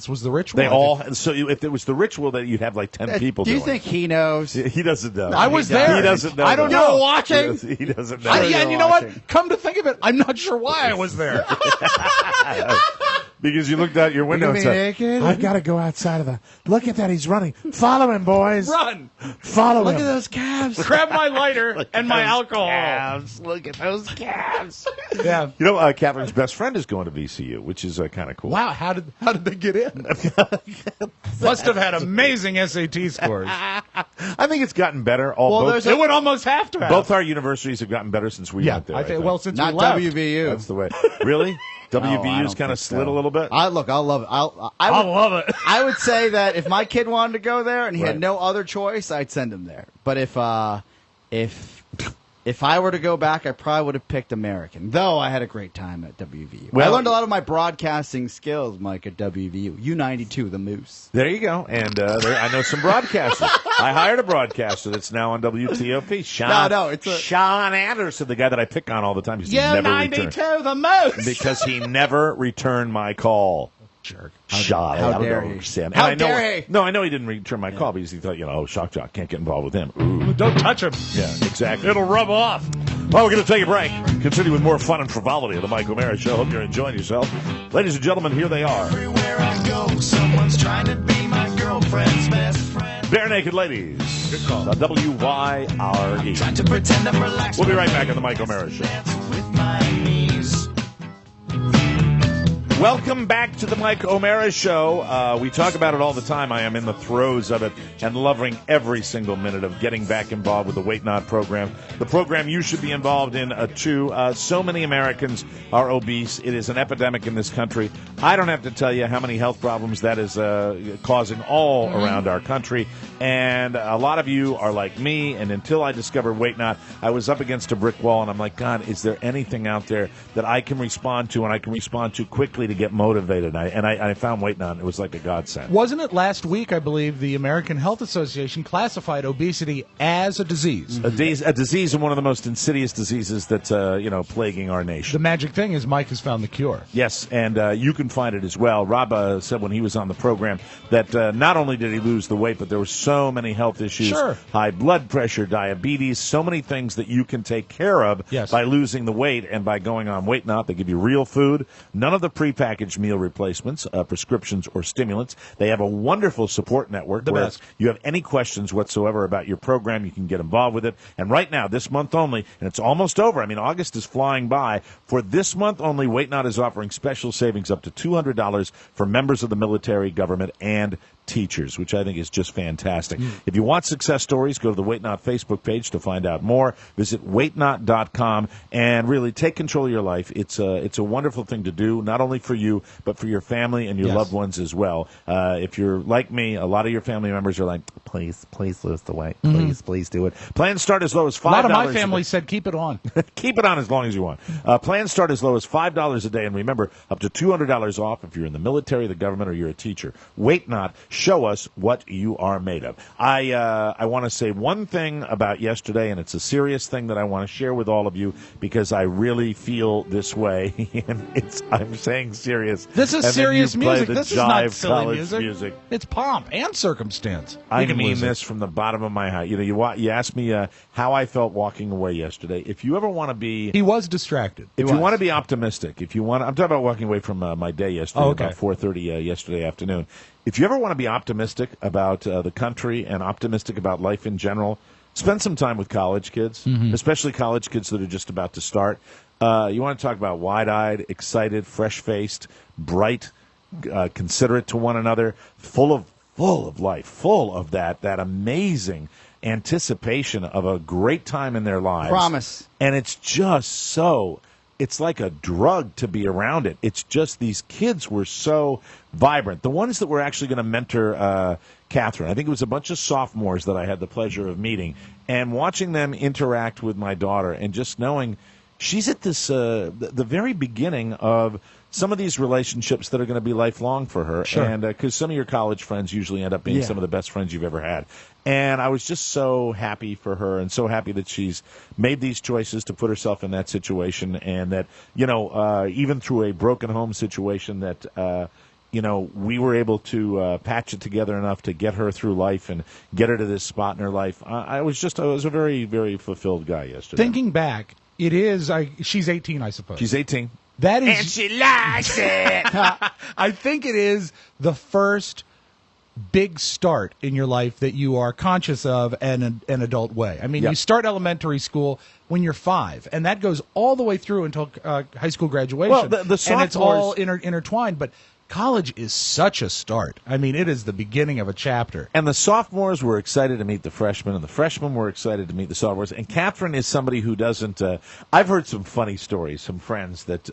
S4: was the ritual.
S1: They all. So if it was the ritual, that you'd have like 10 people.
S5: Do you
S1: doing
S5: think he knows?
S1: He doesn't know.
S4: I was there.
S1: He doesn't know.
S5: I don't
S1: that.
S5: know. Watching.
S1: He doesn't know.
S4: And you know what? Come to think of it, I'm not sure why I was there.
S1: Because you looked out your window and said,
S5: naked?
S9: I've got to go outside of the. Look at that, he's running. Follow him, boys.
S4: Run!
S9: Follow
S5: Look
S9: him.
S5: at those calves.
S4: Grab my lighter and my alcohol.
S1: calves. Look at those calves.
S4: Yeah.
S1: You know, Catherine's best friend is going to VCU, which is kind of cool.
S4: Wow, how did they get in? Must have had amazing SAT scores.
S1: I think it's gotten better.
S4: It would almost have to have.
S1: Both our universities have gotten better since we went there.
S4: I think. Well, since
S5: Not
S4: we left.
S5: WVU.
S1: That's the way. Really? WVU's kind of slid a little bit?
S5: I'll love it.
S4: I'll love it.
S5: I would say that if my kid wanted to go there and he had no other choice, I'd send him there. But if I were to go back, I probably would have picked American. Though I had a great time at WVU. I learned a lot of my broadcasting skills, Mike, at WVU. U92, the Moose.
S1: There you go. And I know some broadcasters. I hired a broadcaster that's now on WTOP. Sean Anderson, the guy that I pick on all the time.
S4: U92, the Moose.
S1: Because he never returned my call. Jerk.
S5: How dare he?
S1: Sam.
S5: How dare he?
S1: No, I know he didn't return my call because he thought, shock jock, can't get involved with him. Ooh.
S4: Don't touch him.
S1: Yeah, exactly.
S4: It'll rub off.
S1: Well, we're going to take a break. Continue with more fun and frivolity of the Mike O'Mara Show. Hope you're enjoying yourself. Ladies and gentlemen, here they are.
S15: Everywhere I go, someone's trying to be my girlfriend's best friend.
S1: Bare Naked Ladies.
S4: Good call.
S1: The WYRE.
S15: Trying to pretend I'm relaxed.
S1: We'll be right back on the Mike O'Mara Show.
S15: With my knees.
S1: Welcome back to the Mike O'Mara Show. We talk about it all the time. I am in the throes of it and loving every single minute of getting back involved with the Weight Not program. The program you should be involved in, too. So many Americans are obese. It is an epidemic in this country. I don't have to tell you how many health problems that is causing all around our country. And a lot of you are like me, and until I discovered Weight Not, I was up against a brick wall, and I'm like, God, is there anything out there that I can respond to, and I can respond to quickly to get motivated? And I found Weight Not. It was like a godsend.
S4: Wasn't it last week, I believe, the American Health Association classified obesity as a disease?
S1: A disease, and one of the most insidious diseases that's plaguing our nation.
S4: The magic thing is Mike has found the cure.
S1: Yes, and you can find it as well. Rob said when he was on the program that not only did he lose the weight, but there were so many health issues, high blood pressure, diabetes, so many things that you can take care of by losing the weight and by going on Weight Not. They give you real food, none of the prepackaged meal replacements, prescriptions, or stimulants. They have a wonderful support network where if you have any questions whatsoever about your program, you can get involved with it. And right now, this month only, and it's almost over. I mean, August is flying by. For this month only, Weight Not is offering special savings up to $200 for members of the military, government, and teachers, which I think is just fantastic. If you want success stories, go to the Weight Not Facebook page to find out more. Visit weightnot.com and really take control of your life. It's a wonderful thing to do, not only for you, but for your family and your loved ones as well. If you're like me, a lot of your family members are like, please lose the weight. Please do it. Plans start as low as $5.
S4: A lot of my family said keep it on.
S1: Keep it on as long as you want. Plans start as low as $5 a day, and remember, up to $200 off if you're in the military, the government, or you're a teacher. Weight Not. Show us what you are made of. I want to say one thing about yesterday, and it's a serious thing that I want to share with all of you because I really feel this way. And I'm saying serious.
S4: This is serious music. This is not silly
S1: music.
S4: It's pomp and circumstance.
S1: I mean this from the bottom of my heart. You asked me how I felt walking away yesterday. If you ever want to be,
S4: he was distracted.
S1: If you want to be optimistic, I'm talking about walking away from my day yesterday about 4:30 yesterday afternoon. If you ever want to be optimistic about the country and optimistic about life in general, spend some time with college kids, especially college kids that are just about to start. You want to talk about wide-eyed, excited, fresh-faced, bright, considerate to one another, full of life, full of that amazing anticipation of a great time in their lives.
S5: Promise.
S1: And it's just so... It's like a drug to be around it. It's just these kids were so vibrant. The ones that were actually going to mentor Catherine, I think it was a bunch of sophomores that I had the pleasure of meeting, and watching them interact with my daughter and just knowing she's at this the very beginning of some of these relationships that are going to be lifelong for her.
S4: Sure.
S1: And because some of your college friends usually end up being some of the best friends you've ever had. And I was just so happy for her and so happy that she's made these choices to put herself in that situation, and that, even through a broken home situation that, we were able to patch it together enough to get her through life and get her to this spot in her life. I was a very, very fulfilled guy yesterday.
S4: Thinking back, she's 18, I suppose.
S1: She's 18.
S4: That is,
S1: and she likes it.
S4: I think it is the first big start in your life that you are conscious of in an adult way. I mean,
S1: Yep.
S4: you start elementary school when you're 5, and that goes all the way through until high school graduation.
S1: Well, the
S4: and it's
S1: sophomores-
S4: all intertwined, but college is such a start. I mean, it is the beginning of a chapter.
S1: And the sophomores were excited to meet the freshmen, and the freshmen were excited to meet the sophomores. And Catherine is somebody who doesn't. I've heard some funny stories, some friends that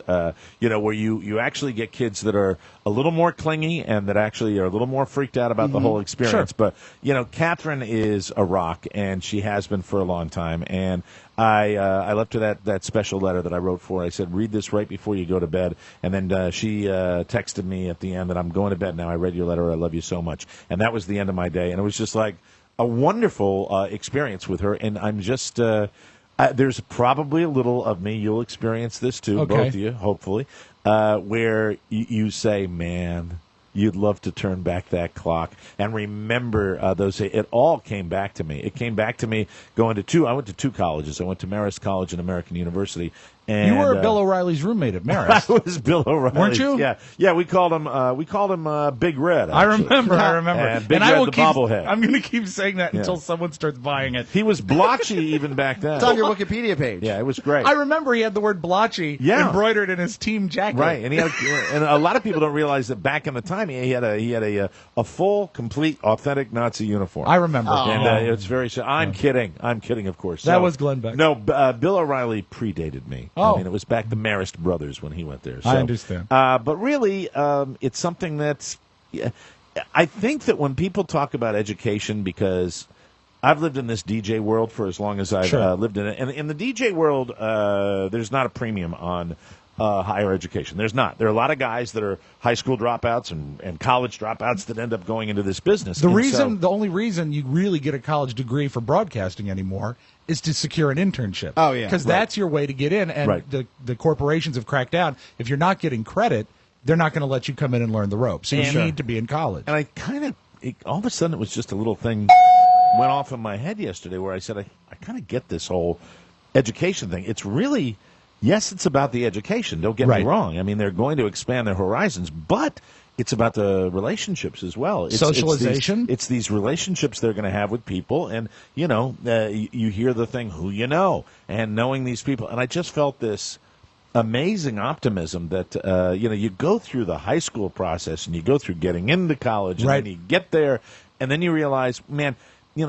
S1: where you actually get kids that are a little more clingy and that actually are a little more freaked out about the whole experience.
S4: Sure.
S1: But Catherine is a rock, and she has been for a long time. And I left her that special letter that I wrote for her. I said, read this right before you go to bed. And then she texted me at the end that I'm going to bed now. I read your letter. I love you so much. And that was the end of my day. And it was just like a wonderful experience with her. And I'm just there's probably a little of me. You'll experience this too,
S4: Okay.
S1: both of you, hopefully, where you say, man, you'd love to turn back that clock and remember those. It all came back to me. It came back to me going to I went to 2 colleges. I went to Marist College and American University. And,
S4: You were Bill O'Reilly's roommate at Marist.
S1: I was Bill O'Reilly.
S4: Weren't you?
S1: Yeah. We called him Big Red.
S4: I
S1: actually.
S4: remember.
S1: And Big
S4: and I
S1: Red
S4: will
S1: the
S4: keep,
S1: bobblehead.
S4: I'm going to keep saying that
S1: Yeah.
S4: until someone starts buying it.
S1: He was blotchy even back then.
S5: It's on your Wikipedia page.
S1: Yeah, it was great.
S4: I remember he had the word blotchy embroidered in his team jacket.
S1: Right, and and a lot of people don't realize that back in the time he had a full, complete, authentic Nazi uniform.
S4: I remember.
S1: And it's very. I'm kidding. I'm kidding, of course.
S4: That was Glenn Beck.
S1: No, Bill O'Reilly predated me.
S4: Oh.
S1: I mean, it was back the Marist brothers when he went there. So,
S4: I understand.
S1: But really, it's something that's. I think that when people talk about education, because I've lived in this DJ world for as long as I've lived in it, and in the DJ world, there's not a premium on higher education. There's not. There are a lot of guys that are high school dropouts and college dropouts that end up going into this business.
S4: The only reason you really get a college degree for broadcasting anymore is to secure an internship.
S5: Oh, yeah.
S4: Because that's your way to get in, and
S1: Right.
S4: the corporations have cracked down. If you're not getting credit, they're not going to let you come in and learn the ropes. So you need to be in college.
S1: And I all of a sudden, it was just a little thing went off in my head yesterday where I said, I kind of get this whole education thing. It's really, yes, it's about the education. Don't get me wrong. I mean, they're going to expand their horizons, but it's about the relationships as well. It's,
S4: Socialization?
S1: It's these relationships they're going to have with people. And, you hear the thing, who you know, and knowing these people. And I just felt this amazing optimism that, you go through the high school process and you go through getting into college and then you get there and then you realize, man,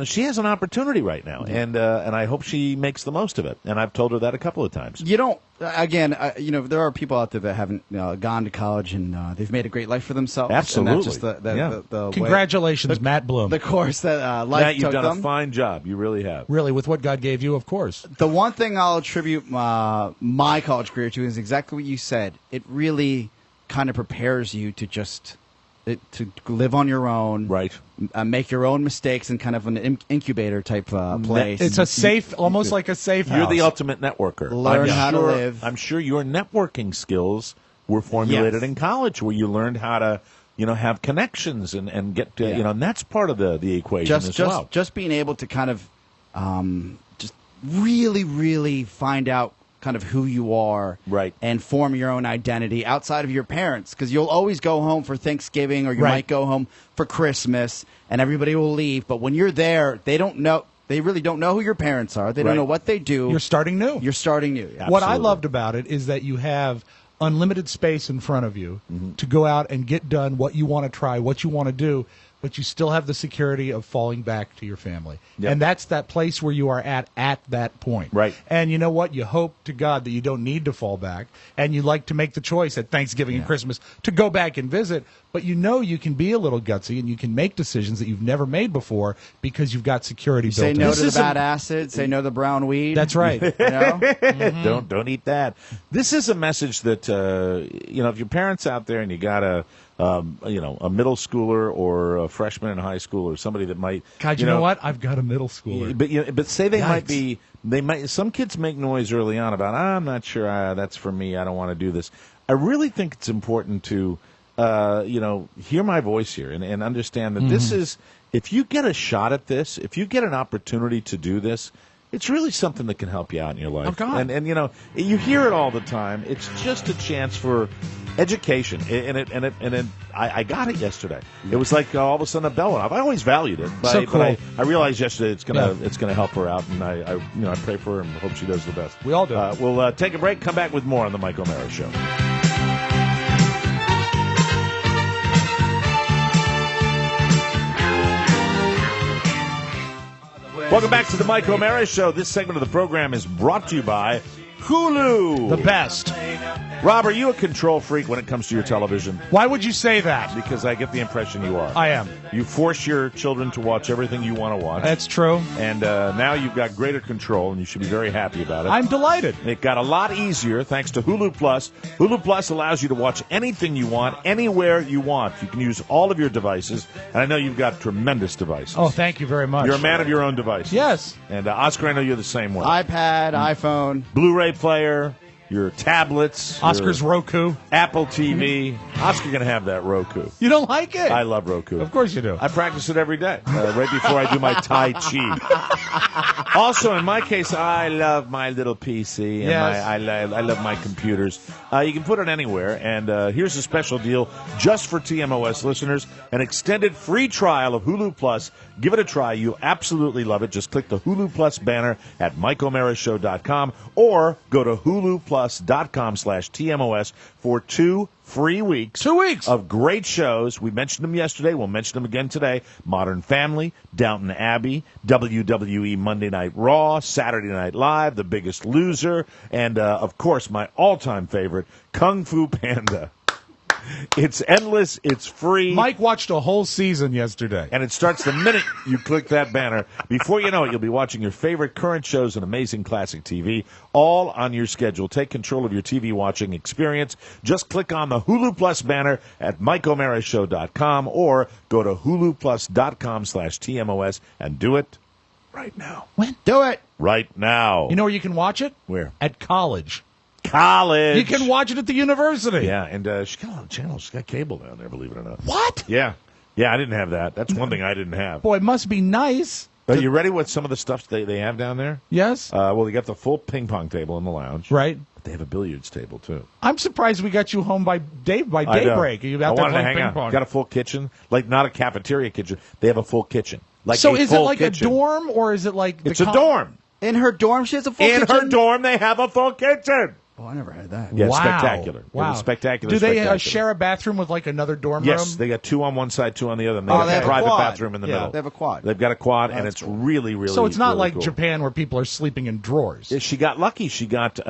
S1: she has an opportunity right now, and I hope she makes the most of it. And I've told her that a couple of times.
S5: You don't. Again, there are people out there that haven't gone to college and they've made a great life for themselves.
S1: Absolutely.
S5: And that's just the
S4: Congratulations, Matt Bloom.
S5: The course that life
S1: Matt, you've
S5: took
S1: done
S5: them.
S1: a fine job. You really have.
S4: Really, with what God gave you, of course.
S5: The one thing I'll attribute my college career to is exactly what you said. It really kind of prepares you to just to live on your own,
S1: right?
S5: Make your own mistakes in kind of an incubator type place.
S4: It's a safe, almost like a safe house.
S1: You're the ultimate networker.
S5: Learn how to live.
S1: I'm sure your networking skills were formulated in college, where you learned how to, have connections and get to, and that's part of the equation as well.
S5: Just being able to kind of just really, really find out kind of who you are,
S1: right,
S5: and form your own identity outside of your parents, because you'll always go home for Thanksgiving or you might go home for Christmas and everybody will leave, but when you're there, they really don't know who your parents are. They don't know what they do.
S4: You're starting new. What I loved about it is that you have unlimited space in front of you to go out and get done what you want to try, what you want to do, but you still have the security of falling back to your family.
S1: Yep.
S4: And that's that place where you are at that point.
S1: Right.
S4: And you know what? You hope to God that you don't need to fall back, and you like to make the choice at Thanksgiving and Christmas to go back and visit, but you know you can be a little gutsy and you can make decisions that you've never made before because you've got security built in.
S5: Say no to the bad acid, say no to the brown weed.
S4: That's right.
S1: Don't eat that. This is a message that, if your parents out there and you got a middle schooler or a freshman in high school or somebody that might.
S4: God, you know what? I've got a middle schooler.
S1: But say they might. Some kids make noise early on about, I'm not sure that's for me. I don't want to do this. I really think it's important to, hear my voice here and understand that this is, if you get a shot at this, if you get an opportunity to do this, It's really something that can help you out in your life.
S4: Oh, God.
S1: And you know, you hear it all the time. It's just a chance for education, and I got it yesterday. It was like all of a sudden a bell went off. I always valued it, but,
S4: So cool.
S1: but I realized yesterday it's gonna help her out, and I pray for her and hope she does the best.
S4: We all do.
S1: We'll take a break. Come back with more on the Mike O'Mara Show. Welcome back to the Mike O'Mara Show. This segment of the program is brought to you by Hulu.
S4: The best.
S1: Rob, are you a control freak when it comes to your television?
S4: Why would you say that?
S1: Because I get the impression you are.
S4: I am.
S1: You force your children to watch everything you want to watch.
S4: That's true.
S1: And now you've got greater control, and you should be very happy about it.
S4: I'm delighted.
S1: It got a lot easier thanks to Hulu Plus. Hulu Plus allows you to watch anything you want, anywhere you want. You can use all of your devices, and I know you've got tremendous devices.
S4: Oh, thank you very much.
S1: You're a man of your own devices.
S4: Yes.
S1: And Oscar, I know you're the same way.
S5: iPad, iPhone.
S1: Blu-ray player, your tablets.
S4: Oscar's Roku.
S1: Apple TV. Oscar going to have that Roku.
S4: You don't like it?
S1: I love Roku.
S4: Of course you do.
S1: I practice it every day, right before I do my Tai Chi. Also, in my case, I love my little PC. And
S4: Yes.
S1: I love my computers. You can put it anywhere, and here's a special deal just for TMOS listeners, an extended free trial of Hulu Plus. Give it a try. You'll absolutely love it. Just click the Hulu Plus banner at MikeO'MaraShow.com or go to HuluPlus.com/TMOS for 2 free weeks.
S4: 2 weeks
S1: of great shows. We mentioned them yesterday. We'll mention them again today. Modern Family, Downton Abbey, WWE Monday Night Raw, Saturday Night Live, The Biggest Loser, and, of course, my all-time favorite, Kung Fu Panda. It's endless. It's free.
S4: Mike watched a whole season yesterday.
S1: And it starts the minute you click that banner. Before you know it, you'll be watching your favorite current shows and amazing classic TV, all on your schedule. Take control of your TV watching experience. Just click on the Hulu Plus banner at MikeO'MaraShow.com or go to HuluPlus.com/TMOS and do it right now.
S4: When?
S5: Do it.
S1: Right now.
S4: You know where you can watch it?
S1: Where?
S4: At college.
S1: College.
S4: You can watch it at the university.
S1: Yeah, and she's got a lot of channels. She's got cable down there, believe it or not.
S4: What?
S1: Yeah. Yeah, I didn't have that. That's one thing I didn't have.
S4: Boy, it must be nice.
S1: Are you ready with some of the stuff they have down there?
S4: Yes.
S1: Well, they got the full ping pong table in the lounge.
S4: Right.
S1: But they have a billiards table, too.
S4: I'm surprised we got you home by daybreak. You
S1: I
S4: out there
S1: wanted to
S4: playing
S1: hang
S4: ping
S1: out.
S4: pong.
S1: Got a full kitchen. Like, not a cafeteria kitchen. They have a full kitchen. Like
S4: So
S1: a
S4: is it
S1: full
S4: like
S1: kitchen.
S4: a dorm, or is it like
S1: It's a dorm.
S5: In her dorm, she has a full
S1: In
S5: kitchen?
S1: her dorm, they have a full kitchen.
S5: Oh, I never had that.
S1: Yeah,
S4: Wow.
S1: spectacular.
S4: Wow.
S1: It was spectacular.
S4: Do they
S1: spectacular.
S4: share a bathroom with like another dorm
S1: Yes,
S4: room?
S1: they got 2 on one side, 2 on the other. And
S5: Oh,
S1: got
S5: they
S1: a
S5: have a
S1: private
S5: quad.
S1: bathroom in the
S5: Yeah,
S1: middle.
S5: they have a quad.
S1: They've got a quad, and
S5: That's
S1: it's
S5: cool.
S1: really, really
S4: So it's not
S1: really
S4: like
S1: cool.
S4: Japan where people are sleeping in drawers.
S1: She got lucky. She got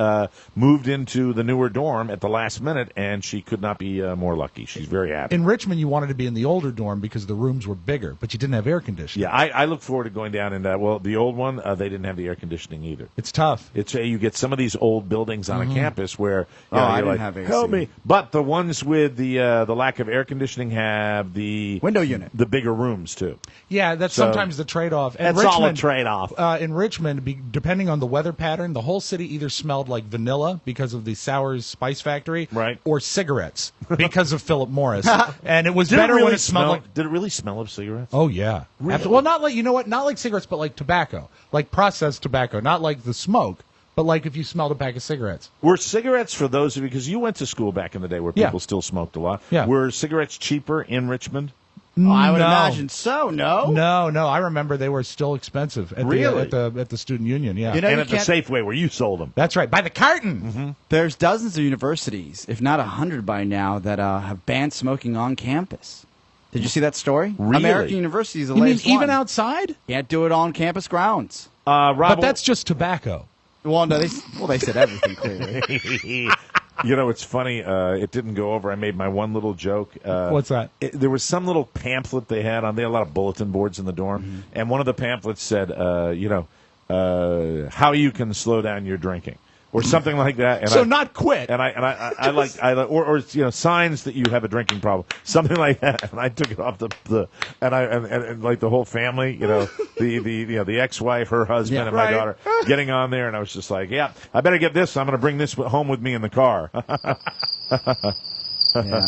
S1: moved into the newer dorm at the last minute, and she could not be more lucky. She's very happy.
S4: In Richmond, you wanted to be in the older dorm because the rooms were bigger, but you didn't have air conditioning.
S1: Yeah, I look forward to going down in that. Well, the old one, they didn't have the air conditioning either.
S4: It's tough.
S1: It's you get some of these old buildings on a campus where
S5: Oh,
S1: you're
S5: I didn't
S1: like,
S5: have AC.
S1: help me. But the ones with the lack of air conditioning have the
S5: window unit,
S1: the bigger rooms too.
S4: Yeah, that's
S1: So,
S4: sometimes the trade-off. And
S1: that's all a trade-off.
S4: In Richmond, depending on the weather pattern, the whole city either smelled like vanilla because of the Sours Spice Factory,
S1: right,
S4: or cigarettes because of Philip Morris. And it was
S1: Did
S4: better
S1: really
S4: when it smelled like.
S1: Did it really smell of cigarettes?
S4: Oh yeah.
S1: Really?
S4: Well, not like not like cigarettes, but like tobacco, like processed tobacco, not like the smoke. But like if you smelled a pack of cigarettes.
S1: Were cigarettes, for those of you, because you went to school back in the day where
S4: Yeah.
S1: people still smoked a lot,
S4: Yeah.
S1: were cigarettes cheaper in Richmond?
S5: Oh, I would
S4: No.
S5: imagine so. No.
S4: No. I remember they were still expensive at
S1: Really?
S4: at the student union. Yeah.
S5: You know,
S1: And
S5: you
S1: at the
S5: can't-
S1: Safeway where you sold them.
S4: That's right, by the carton.
S5: There's dozens of universities, if not 100 by now, that have banned smoking on campus. Did you see that story?
S1: Really?
S5: American University is the
S4: You mean
S5: latest
S4: even
S5: one.
S4: outside?
S5: Can't do it on campus grounds.
S1: Rob,
S4: But that's just tobacco.
S5: Well, no, they said everything clearly.
S1: You know, it's funny. It didn't go over. I made my one little joke.
S4: What's that?
S1: There was some little pamphlet they had on. They had a lot of bulletin boards in the dorm, and one of the pamphlets said, how you can slow down your drinking, or something like that. And
S4: So not quit.
S1: And I like signs that you have a drinking problem, something like that. And I took it off and like the whole family, the ex-wife, her husband,
S5: Yeah.
S1: and my
S5: Right.
S1: daughter getting on there, and I was just like, yeah, I better get this. I'm going to bring this home with me in the car.
S5: Yeah.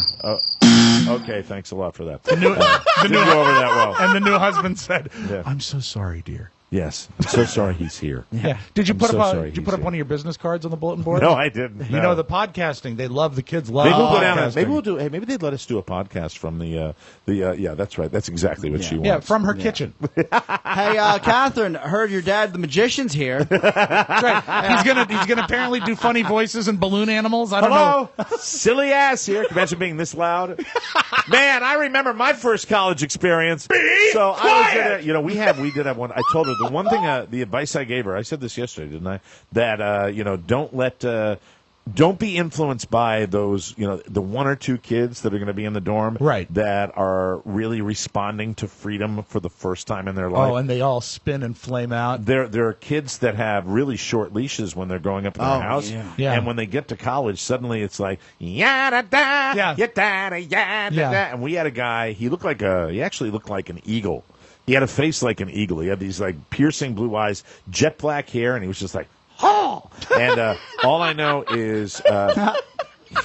S1: Okay, thanks a lot for that.
S4: The new
S1: Didn't go over that well.
S4: And the new husband said,
S1: Yeah.
S4: "I'm so sorry, dear."
S1: Yes. I'm so sorry he's here.
S4: Yeah. Did you
S1: I'm
S4: put
S1: so
S4: up
S1: sorry
S4: Did you
S1: he's
S4: put up
S1: here.
S4: one of your business cards on the bulletin board?
S1: No, I didn't.
S4: You
S1: no.
S4: know the podcasting. They love the kids. Love
S1: Maybe we'll go down.
S4: podcasting.
S1: Maybe we'll do. Hey, maybe they'd let us do a podcast from the. Yeah, that's right. That's exactly what she wants.
S4: Yeah, from her kitchen.
S5: Hey, Catherine, heard your dad, the magician's here.
S4: That's right. He's gonna apparently do funny voices and balloon animals. I don't know.
S1: Silly ass here. Can you imagine being this loud? Man, I remember my first college experience. So I was we did have one. I told her the one thing, the advice I gave her. I said this yesterday, didn't I? That don't be influenced by those, the one or two kids that are going to be in the dorm,
S4: right?
S1: That are really responding to freedom for the first time in their life.
S4: Oh, and they all spin and flame out.
S1: There are kids that have really short leashes when they're growing up in their house, and when they get to college, suddenly it's like yada da, yada yada da. And we had a guy. He actually looked like an eagle. He had a face like an eagle. He had these like piercing blue eyes, jet black hair, and he was just like. Oh! And all I know is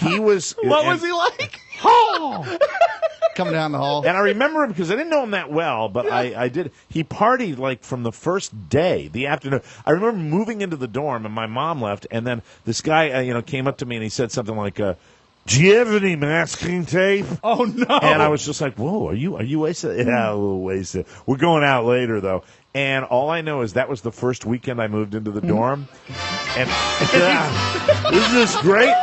S1: he was.
S4: What was he like?
S1: Oh!
S5: Coming down the hall.
S1: And I remember him because I didn't know him that well, but I did. He partied like from the first day, the afternoon. I remember moving into the dorm and my mom left, and then this guy, came up to me and he said something like, "Do you have any masking tape?"
S4: Oh no!
S1: And I was just like, "Whoa, are you wasted?" Yeah, a little wasted. We're going out later though. And all I know is that was the first weekend I moved into the dorm. And isn't this great?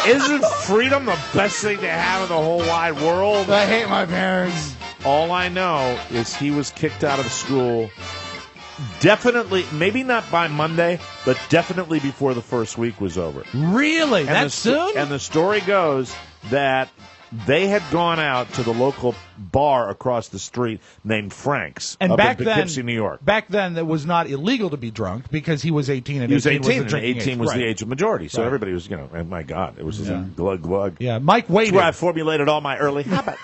S1: Isn't freedom the best thing to have in the whole wide world?
S5: I hate my parents.
S1: All I know is he was kicked out of the school. Definitely, maybe not by Monday, but definitely before the first week was over.
S4: Really? That soon?
S1: And the story goes that they had gone out to the local bar across the street named Frank's
S4: and
S1: up
S4: back
S1: in Poughkeepsie, New York.
S4: Back then, it was not illegal to be drunk because he was 18 and
S1: he was 18
S4: was the
S1: and
S4: drinking
S1: 18
S4: age.
S1: was
S4: Right.
S1: the age of majority. So
S4: Right.
S1: everybody was, and my God, it was just a glug glug.
S4: Yeah, Mike waited.
S1: That's where I formulated all my early habits.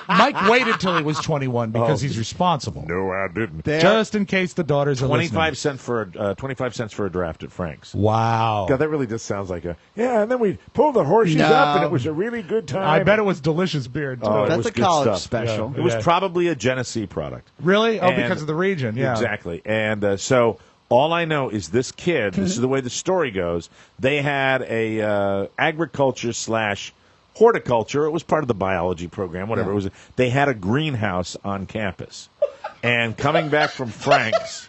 S4: Mike waited till he was 21 because he's responsible.
S1: No, I didn't.
S4: Just in case the daughters are
S1: 25 cents for a draft at Frank's.
S4: Wow.
S1: God, that really just sounds like and then we pulled the horseshoes up, and it was a really good time.
S4: I bet it was delicious beer, too.
S1: Oh,
S5: That's a college special.
S1: Yeah. It was probably a Genesee product.
S4: Really? Oh,
S1: And-
S4: because of the region, yeah.
S1: Exactly. And so all I know is this kid, this is the way the story goes, they had a agriculture / horticulture. It was part of the biology program, whatever it was. They had a greenhouse on campus. And coming back from Frank's,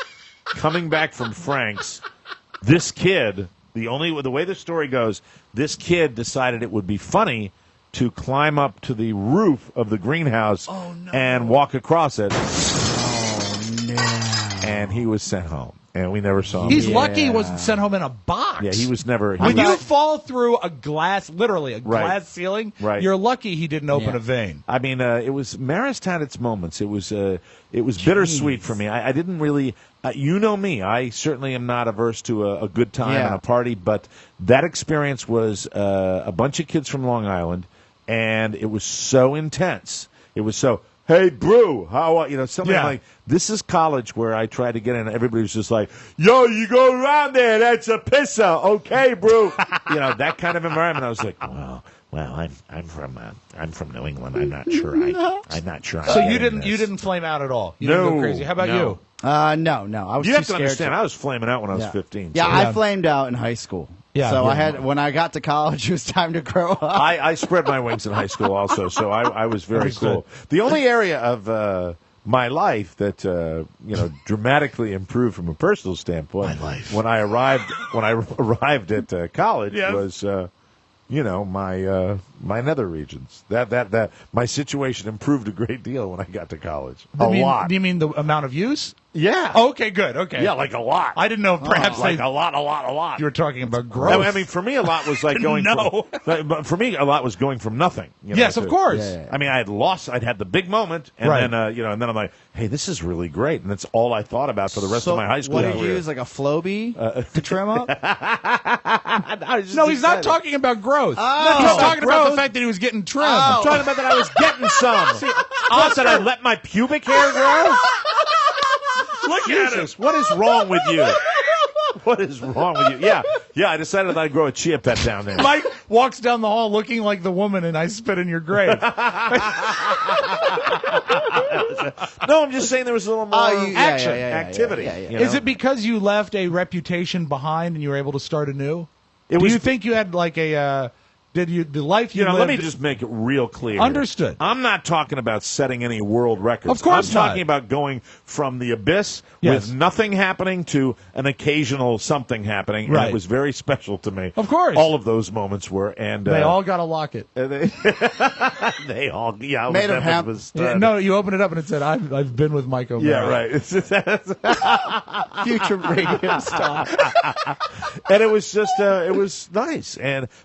S1: this kid, the way the story goes, this kid decided it would be funny to climb up to the roof of the greenhouse and walk across it.
S5: Oh, no.
S1: And he was sent home. And we never saw him.
S4: He's lucky he wasn't sent home in a box.
S1: Yeah, he was never.
S4: When you fall through a glass, literally a glass ceiling,
S1: Right.
S4: you're lucky he didn't open a vein.
S1: I mean, it was Marist had its moments. It was bittersweet for me. I didn't really. You know me. I certainly am not averse to a good time and a party, but that experience was a bunch of kids from Long Island, and it was so intense. It was so. Hey, Brew, how something like this is college where I tried to get in. Everybody was just like, "Yo, you go around there, that's a pisser, okay, Brew?" That kind of environment. I was like, "Well, I'm from New England. I'm not sure. I'm not sure."
S4: So you didn't flame out at all. You didn't go crazy. How about you?
S5: No. I was
S1: you
S5: too
S1: have to
S5: scared
S1: understand. I was flaming out when I was 15.
S5: Yeah,
S1: so.
S5: I flamed out in high school.
S4: Yeah,
S5: so when I got to college, it was time to grow up.
S1: I spread my wings in high school also, so I was very cool. The only area of my life that dramatically improved from a personal standpoint when I arrived at college was my nether regions. That my situation improved a great deal when I got to college. A lot.
S4: Do you mean the amount of use?
S1: Yeah.
S4: Oh, okay, good. Okay.
S1: Yeah, like a lot.
S4: I didn't know if perhaps
S1: like a lot.
S4: you were talking about growth.
S1: I mean, for me, a lot was like going. But for me, a lot was going from nothing.
S4: Yes, of course.
S1: Yeah. I mean, I'd had the big moment, and then and then I'm like, hey, this is really great, and that's all I thought about for the rest of my high school
S5: What
S1: career.
S5: did you use, like a Flowbee to trim up?
S4: No, he's not talking about growth.
S5: Oh,
S4: he's talking about the fact that he was getting trimmed.
S1: I'm talking about that I was getting some. Did I let my pubic hair grow? Look at him. What is wrong with you? What is wrong with you? Yeah. I decided I'd grow a chia pet down there.
S4: Mike walks down the hall looking like the woman in I Spit in Your Grave.
S1: No, I'm just saying there was a little more activity. you know?
S4: Is it because you left a reputation behind and you were able to start anew?
S1: It
S4: Do
S1: was-
S4: you think you had like a the life you lived?
S1: let me just make it real clear.
S4: Understood.
S1: I'm not talking about setting any world records.
S4: Of course
S1: I'm
S4: not.
S1: talking about going from the abyss
S4: Yes.
S1: with nothing happening to an occasional something happening. And
S4: Right.
S1: it was very special to me.
S4: Of course.
S1: All of those moments were. And
S4: They all got a locket.
S1: they all, yeah.
S5: Made of hemp.
S4: Yeah, no, you open it up and it said, "I've been with Mike O'Mara."
S1: Yeah, right.
S5: Future radio star.
S1: And it was just, it was nice.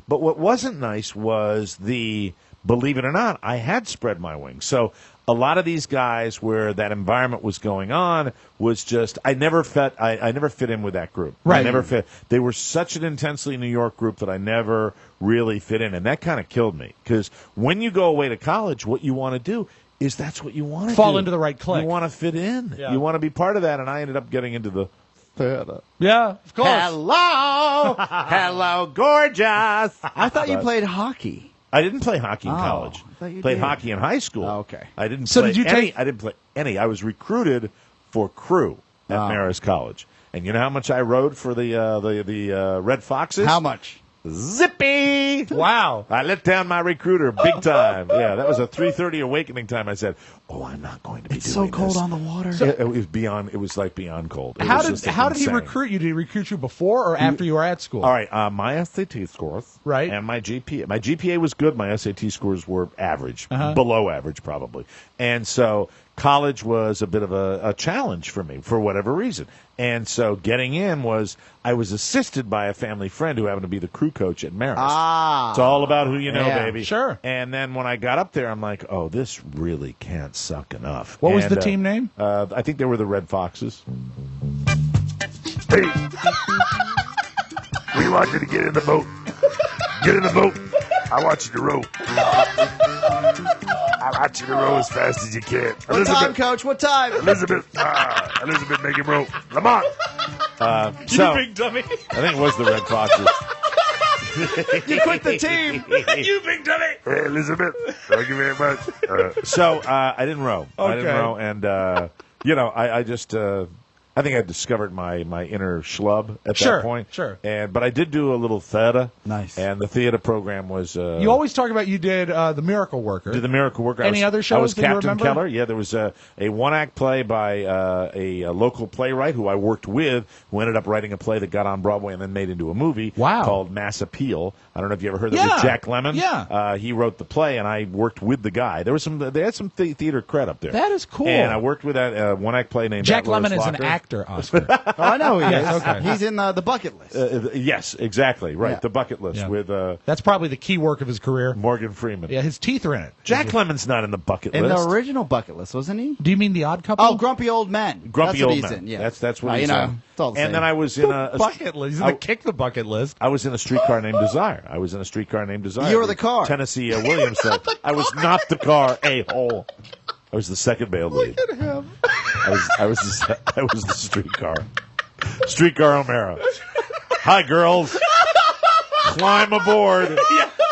S1: But what wasn't nice was believe it or not, I had spread my wings. So a lot of these guys where that environment was going on was just, I never fit in with that group.
S4: Right.
S1: I never fit. They were such an intensely New York group that I never really fit in. And that kind of killed me. Because when you go away to college, what you want to do is that's what you want to do.
S4: Fall into the right clique.
S1: You want to fit in.
S4: Yeah.
S1: You want to be part of that. And I ended up getting into the theater.
S4: Yeah, of course.
S1: Hello! Hello, gorgeous!
S5: I thought you played hockey.
S1: I didn't play hockey in
S5: Oh,
S1: college.
S5: I thought you
S1: Played
S5: did.
S1: hockey in high school.
S5: Oh, okay.
S1: I didn't
S4: So
S1: play
S4: did you
S1: any.
S4: take-
S1: I didn't play any. I was recruited for crew at Marist College. And you know how much I rode for the Red Foxes?
S5: How much?
S1: Zippy!
S4: Wow.
S1: I let down my recruiter big time. Yeah, that was a 3:30 awakening time. I said, "Oh, I'm not going to be
S5: It's so
S1: doing
S5: cold
S1: this."
S5: on the water.
S1: It was beyond. It was like beyond cold. It
S4: How
S1: was
S4: did
S1: just like
S4: how did he
S1: insane.
S4: recruit you? Did he recruit you before or after you were at school?
S1: All right, my SAT scores,
S4: Right.
S1: and my GPA. My GPA was good. My SAT scores were average,
S4: Uh-huh.
S1: below average probably. And so college was a bit of a challenge for me for whatever reason. And so getting in I was assisted by a family friend who happened to be the crew coach at Marist.
S5: Ah.
S1: It's all about who you know,
S5: Yeah.
S1: baby.
S4: Sure.
S1: And then when I got up there, I'm like, oh, this really can't suck enough.
S4: What was
S1: And,
S4: the team name?
S1: I think they were the Red Foxes.
S13: Hey, we want you to get in the boat. Get in the boat. I want you to row. I want you to row as fast as you can.
S5: What time, Coach? What time?
S13: Elizabeth, make him row. Lamont.
S1: So,
S4: big dummy.
S1: I think it was the Red Foxes.
S5: You quit the team.
S4: You big dummy.
S13: Hey, Elizabeth. Thank you very much.
S1: So I didn't row. I didn't
S4: Okay.
S1: row, and I just I think I discovered my inner schlub at
S4: Sure,
S1: that point.
S4: sure.
S1: But I did do a little theater.
S5: Nice.
S1: And the theater program was.
S4: You always talk about you did the Miracle Worker.
S1: Did the Miracle Worker.
S4: Any other shows
S1: I was
S4: that you
S1: Captain
S4: remember?
S1: Keller. Yeah, there was a one-act play by a local playwright who I worked with, who ended up writing a play that got on Broadway and then made into a movie.
S4: Wow.
S1: Called Mass Appeal. I don't know if you ever heard that
S4: Yeah.
S1: with Jack Lemmon.
S4: Yeah.
S1: He wrote the play, and I worked with the guy. They had some theater cred up there.
S4: That is cool.
S1: And I worked with that one-act play named
S4: Jack
S1: Atlas
S4: Lemmon is an
S1: Locker.
S4: actor, Oscar.
S5: Oh, I know he
S4: Yes,
S5: is.
S4: okay.
S5: He's in the bucket list.
S1: Yes, exactly. Right,
S5: Yeah.
S1: the bucket list
S4: Yeah.
S1: with
S4: That's probably the key work of his career.
S1: Morgan Freeman.
S4: Yeah, his teeth are in it.
S1: Jack Lemmon's not in the bucket
S5: In
S1: list.
S5: the original bucket list, wasn't he?
S4: Do you mean The Odd Couple?
S5: Oh, Grumpy Old Men.
S1: Grumpy
S5: That's what
S1: Old
S5: he's
S1: Man.
S5: in. Yeah.
S1: That's what he's
S5: you know,
S1: in.
S5: it's all the
S1: And
S5: same.
S1: then I was in a
S4: bucket list. He's in the Kick the Bucket list.
S1: I was in a Streetcar Named Desire. I was
S5: You were the car.
S1: Tennessee Williams said I was not the car, a-hole. I was the second male lead.
S4: Look at him.
S1: I was the streetcar. Streetcar O'Mara. Hi, girls. Climb aboard.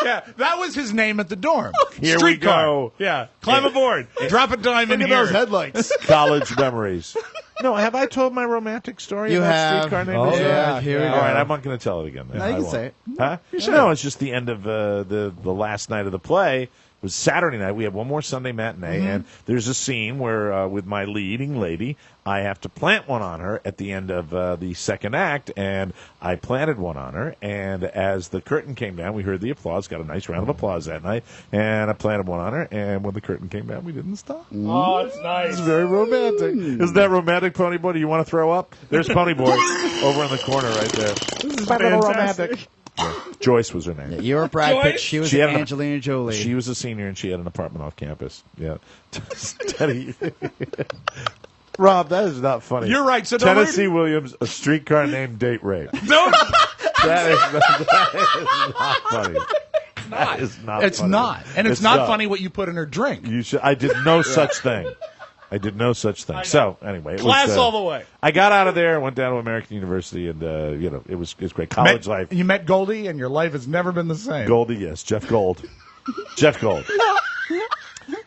S4: Yeah, that was his name at the dorm.
S1: Here we
S4: Streetcar.
S1: go.
S4: Yeah, climb aboard. Drop a dime in
S5: Look at
S4: here.
S5: those headlights.
S1: College memories. No, have I told my romantic story
S5: You
S1: about
S5: have.
S1: Streetcar Named
S4: Oh,
S1: Desire?
S5: yeah, here we
S1: All
S5: go.
S1: right, I'm not going to tell it again. Then.
S5: No, you
S1: I
S5: can
S1: won't.
S5: say it.
S1: Huh? No, it's just the end of the last night of the play. It was Saturday night. We have one more Sunday matinee, and there's a scene where, with my leading lady, I have to plant one on her at the end of the second act, and I planted one on her. And as the curtain came down, we heard the applause, got a nice round of applause that night, and I planted one on her. And when the curtain came down, we didn't stop.
S4: Oh, it's nice.
S1: It's very romantic. Isn't that romantic, Pony Boy? Do you want to throw up? There's Pony Boy over in the corner right there. This is
S4: fantastic.
S1: Yeah. Joyce was her name.
S5: Yeah, you were Brad Pitt.
S4: Joyce?
S5: She was
S1: She had an-
S5: Angelina Jolie.
S1: She was a senior, and she had an apartment off campus. Yeah. Teddy. Rob, that is not funny.
S4: You're right. So
S1: Tennessee Williams, a streetcar named Date Rape.
S4: No,
S1: That is not funny. That is not
S4: it's
S1: funny.
S4: not, and it's not funny what you put in her drink.
S1: You should. I did no such thing. I did no such thing. So anyway, it
S4: Class
S1: was,
S4: all the way.
S1: I got out of there, went down to American University, and it was great. College life.
S4: You met Goldie, and your life has never been the same.
S1: Goldie, yes, Jeff Gold. Jeff Gold.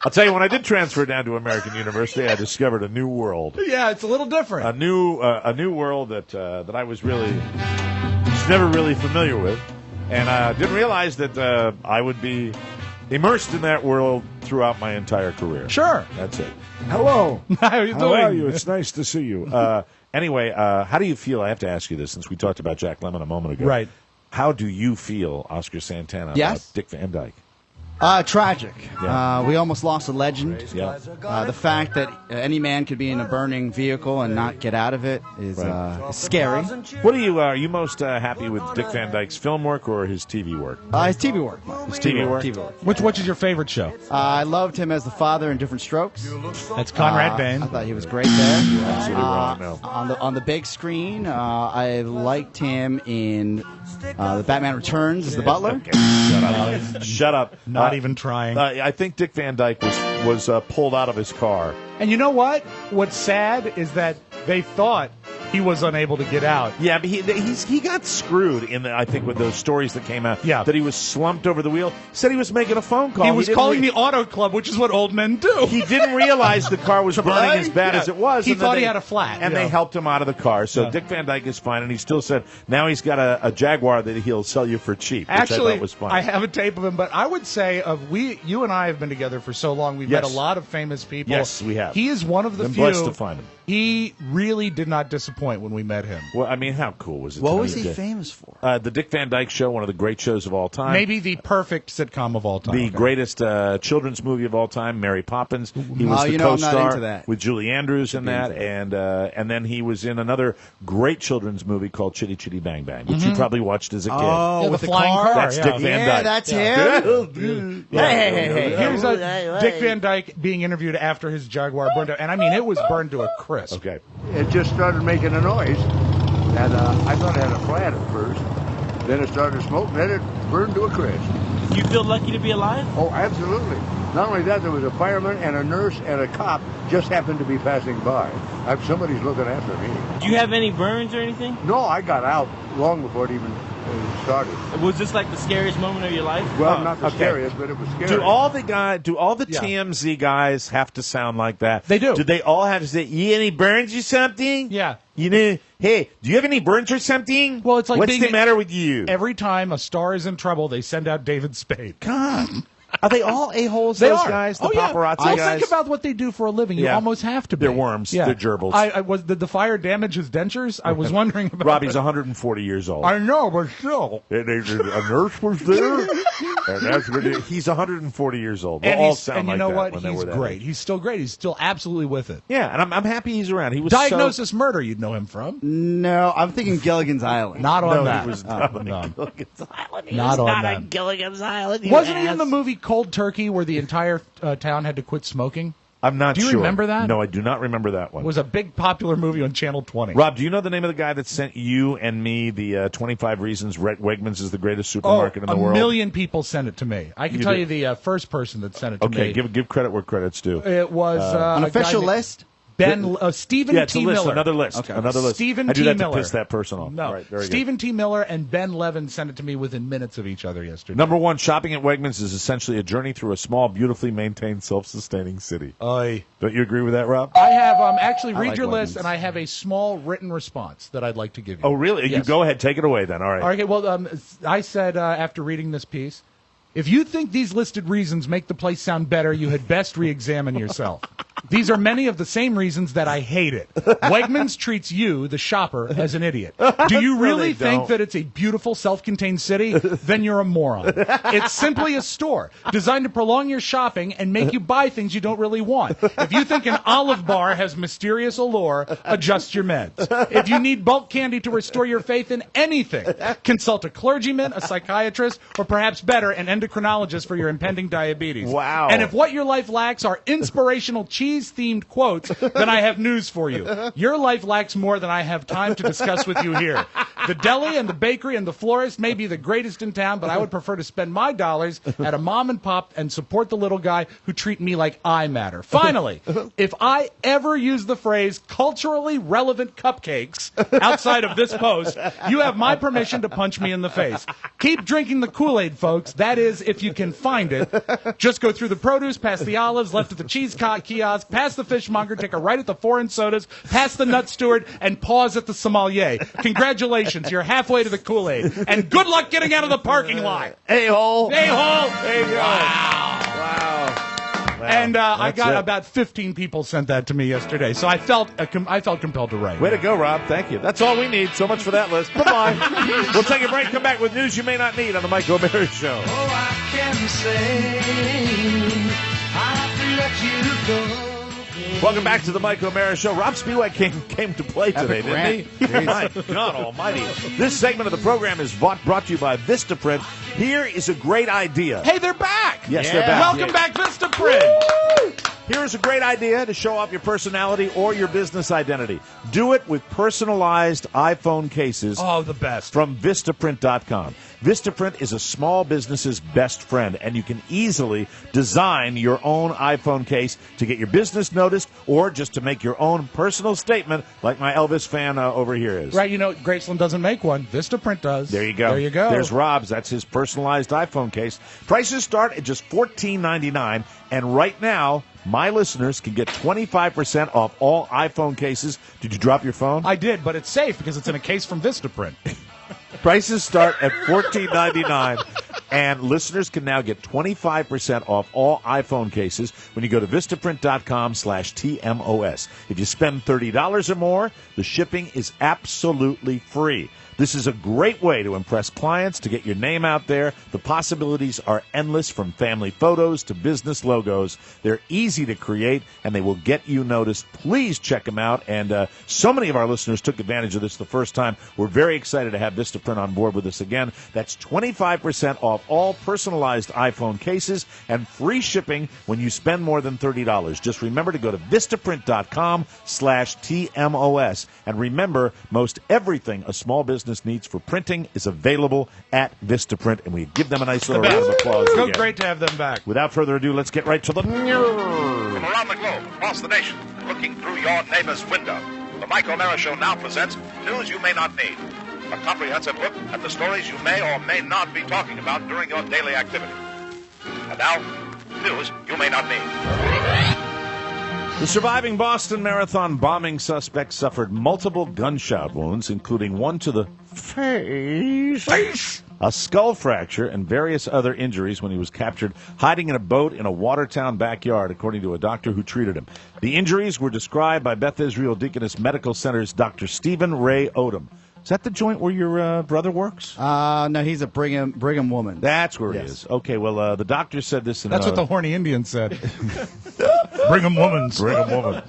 S1: I'll tell you, when I did transfer down to American University, I discovered a new world.
S4: Yeah, it's a little different.
S1: A new world that I was really just never really familiar with, and didn't realize that I would be immersed in that world throughout my entire career.
S4: Sure.
S1: That's it. Hello.
S4: How are you doing?
S1: How are you? It's nice to see you. Anyway, how do you feel? I have to ask you this since we talked about Jack Lemmon a moment ago.
S4: Right.
S1: How do you feel, Oscar Santana,
S5: Yes?
S1: about Dick Van Dyke?
S5: Tragic.
S1: Yeah.
S5: We almost lost a legend.
S1: Yeah.
S5: The fact that any man could be in a burning vehicle and not get out of it is scary.
S1: What are you most happy with Dick Van Dyke's film work or his TV work?
S5: His TV work.
S1: His TV work?
S5: TV work.
S4: Which is your favorite show?
S5: I loved him as the father in Different Strokes.
S4: That's Conrad Bain.
S5: I thought he was great there.
S1: You're absolutely wrong, no.
S5: On the big screen, I liked him in the Batman Returns as the butler.
S1: Okay. Shut up.
S4: Not even trying.
S1: I think Dick Van Dyke was pulled out of his car.
S4: And you know what? What's sad is that they thought he was unable to get out.
S1: Yeah, but he got screwed I think with those stories that came out.
S4: Yeah.
S1: That he was slumped over the wheel. Said he was making a phone call.
S4: He was calling the auto club, which is what old men do.
S1: He didn't realize the car was burning as bad as it was.
S4: He
S1: and
S4: thought he had a flat.
S1: And they helped him out of the car. So Dick Van Dyke is fine, and he still said now he's got a Jaguar that he'll sell you for cheap, which
S4: Actually,
S1: I thought was fun.
S4: I have a tape of him, but I would say you and I have been together for so long. We've met a lot of famous people.
S1: Yes, we have.
S4: He is one of the
S1: Been
S4: few.
S1: blessed to find him.
S4: He really did not disappoint when we met him.
S1: Well, I mean, how cool was it?
S5: What was he famous for?
S1: The Dick Van Dyke Show, one of the great shows of all time.
S4: Maybe the perfect sitcom of all time.
S1: The greatest children's movie of all time, Mary Poppins. He was the
S5: I'm
S1: co-star
S5: not into that.
S1: with Julie Andrews in that, and then he was in another great children's movie called Chitty Chitty Bang Bang, which you probably watched as a kid.
S5: Oh,
S4: Yeah,
S5: with
S4: the
S5: the
S4: flying car.
S1: That's Dick Van Dyke.
S5: that's him. Hey.
S4: Here's Dick Van Dyke being interviewed after his Jaguar burned out, and I mean it was burned to a crisp.
S1: Okay.
S16: It just started making a noise, and I thought it had a flat at first. Then it started smoking, then it burned to a crisp.
S17: You feel lucky to be alive?
S16: Oh, absolutely. Not only that, there was a fireman and a nurse and a cop just happened to be passing by. Somebody's looking after me.
S17: Do you have any burns or anything?
S16: No, I got out long before it even started.
S17: Was this like the scariest moment of your life?
S16: Well, not the scariest, but it was scary.
S1: Do all the TMZ guys have to sound like that?
S4: They do.
S1: Do they all have to say, "You any burns or something?"
S4: Yeah.
S1: You know, hey, do you have any burns or something?
S4: Well, it's like
S1: what's the matter with you?
S4: Every time a star is in trouble, they send out David Spade.
S1: God. Are they all a-holes,
S4: They
S1: those
S4: are.
S1: guys? The
S4: Oh, yeah.
S1: paparazzi
S4: Well,
S1: guys?
S4: think about what they do for a living. You
S1: Yeah.
S4: almost have to be.
S1: They're worms.
S4: Yeah.
S1: They're gerbils.
S4: Did the fire damage his dentures? I was wondering about
S1: Robbie's
S4: that.
S1: 140 years old.
S4: I know, but still.
S1: A nurse was there. And that's what he's 140 years old. They'll all sound
S4: and you
S1: like
S4: know
S1: that
S4: what?
S1: when they
S4: He's
S1: were that
S4: great.
S1: age.
S4: He's still great. He's still absolutely with it.
S1: Yeah, and I'm happy he's around. He was
S4: Diagnosis Murder, you'd know him from.
S5: No, I'm thinking Gilligan's Island.
S4: Not on
S1: No,
S4: that.
S1: he was not on
S4: No.
S1: Gilligan's Island.
S4: Not on that.
S17: Gilligan's Island.
S4: Wasn't he in the movie Cold Turkey where the entire town had to quit smoking?
S1: I'm not
S4: Do you
S1: sure.
S4: remember that?
S1: No, I do not remember that one.
S4: It was a big popular movie on Channel 20.
S1: Rob, do you know the name of the guy that sent you and me the 25 reasons Wegmans is the greatest supermarket in the world?
S4: A million people sent it to me. I can
S1: You
S4: tell
S1: did.
S4: you the first person that sent it to me.
S1: Okay, give credit where credit's due.
S4: It was
S5: An
S4: a
S5: official
S4: guy
S5: list?
S4: Stephen
S1: Yeah, it's
S4: T.
S1: a list,
S4: Miller.
S1: another list.
S5: Okay.
S1: Another list.
S4: Stephen
S1: I do
S4: T.
S1: that
S4: Miller.
S1: to piss that person off.
S4: No,
S1: All right, very
S4: Stephen T. Miller and Ben Levin sent it to me within minutes of each other yesterday.
S1: Number one, shopping at Wegmans is essentially a journey through a small, beautifully maintained, self-sustaining city.
S4: Aye.
S1: Don't you agree with that, Rob?
S4: I have actually read
S5: like
S4: your list,
S5: Wegmans.
S4: and I have a small written response that I'd like to give you.
S1: Oh, really? You
S4: Yes.
S1: go ahead. Take it away then. All right.
S4: Okay, well, I said after reading this piece, if you think these listed reasons make the place sound better, you had best re-examine yourself. These are many of the same reasons that I hate it. Wegmans treats you, the shopper, as an idiot. Do you really think that it's a beautiful, self-contained city? Then you're a moron. It's simply a store designed to prolong your shopping and make you buy things you don't really want. If you think an Olive Bar has mysterious allure, adjust your meds. If you need bulk candy to restore your faith in anything, consult a clergyman, a psychiatrist, or perhaps better, an endocrinologist for your impending diabetes.
S1: Wow.
S4: And if what your life lacks are inspirational cheese-themed quotes, then I have news for you. Your life lacks more than I have time to discuss with you here. The deli and the bakery and the florist may be the greatest in town, but I would prefer to spend my dollars at a mom and pop and support the little guy who treat me like I matter. Finally, if I ever use the phrase culturally relevant cupcakes outside of this post, you have my permission to punch me in the face. Keep drinking the Kool-Aid, folks. That is, if you can find it. Just go through the produce, past the olives, left at the cheese kiosk, past the fishmonger, take a right at the foreign sodas, past the nut steward, and pause at the sommelier. Congratulations, you're halfway to the Kool-Aid. And good luck getting out of the parking lot.
S5: A-hole.
S4: A-hole.
S1: There you go.
S4: Wow. And I got about 15 people sent that to me yesterday, so I felt compelled to write.
S1: Way to go, Rob. Thank you. That's all we need. So much for that list. Bye-bye. We'll take a break. Come back with news you may not need on the Mike O'Meara Show.
S15: Oh, I can say I have to let you go.
S1: Welcome back to the Mike O'Meara Show. Rob Spiewak came to play today, didn't he? My God almighty. This segment of the program is brought to you by Vistaprint. Here is a great idea.
S4: Hey, they're back.
S1: Yes, they're back.
S4: Welcome back, Vistaprint.
S1: Here is a great idea to show off your personality or your business identity. Do it with personalized iPhone cases.
S4: Oh, the best.
S1: From Vistaprint.com. Vistaprint is a small business's best friend, and you can easily design your own iPhone case to get your business noticed or just to make your own personal statement like my Elvis fan over here is.
S4: Right, Graceland doesn't make one. Vistaprint does.
S1: There you go.
S4: There you go.
S1: There's Rob's. That's his personalized iPhone case. Prices start at just $14.99, and right now, my listeners can get 25% off all iPhone cases. Did you drop your phone?
S4: I did, but it's safe because it's in a case from Vistaprint.
S1: Prices start at $14.99, and listeners can now get 25% off all iPhone cases when you go to Vistaprint.com/TMOS. If you spend $30 or more, the shipping is absolutely free. This is a great way to impress clients, to get your name out there. The possibilities are endless, from family photos to business logos. They're easy to create, and they will get you noticed. Please check them out. And so many of our listeners took advantage of this the first time. We're very excited to have Vistaprint on board with us again. That's 25% off all personalized iPhone cases and free shipping when you spend more than $30. Just remember to go to Vistaprint.com/TMOS. And remember, most everything a small business needs for printing is available at Vistaprint, and we give them a nice little round of applause.
S4: So
S1: again.
S4: great to have them back.
S1: Without further ado, let's get right to the news.
S18: From around the globe, across the nation, looking through your neighbor's window, the Mike O'Meara Show now presents News You May Not Need, a comprehensive look at the stories you may or may not be talking about during your daily activity. And now, News You May Not Need.
S1: The surviving Boston Marathon bombing suspect suffered multiple gunshot wounds, including one to the face, a skull fracture, and various other injuries when he was captured hiding in a boat in a Watertown backyard, according to a doctor who treated him. The injuries were described by Beth Israel Deaconess Medical Center's Dr. Stephen Ray Odom. Is that the joint where your brother works?
S5: No, he's a Brigham woman.
S1: That's where he is. Okay, well, the doctor said this.
S4: That's what the horny Indian said. Brigham woman.
S1: Brigham woman.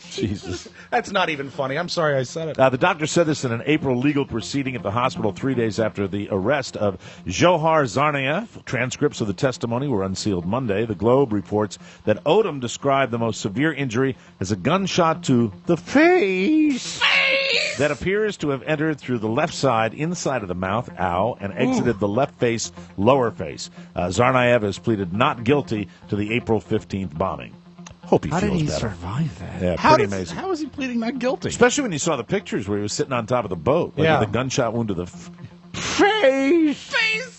S1: Jesus.
S4: That's not even funny. I'm sorry I said it.
S1: The doctor said this in an April legal proceeding at the hospital 3 days after the arrest of Johar Tsarnaev. Transcripts of the testimony were unsealed Monday. The Globe reports that Odom described the most severe injury as a gunshot to the face that appears to have entered through the left side, inside of the mouth, and exited the left face, lower face. Tsarnaev has pleaded not guilty to the April 15th bombing. Hope he
S5: How
S1: feels
S5: did he
S1: better.
S5: survive that?
S1: Yeah, pretty amazing.
S4: How is he pleading not guilty?
S1: Especially when you saw the pictures where he was sitting on top of the boat, with a gunshot wound to the face.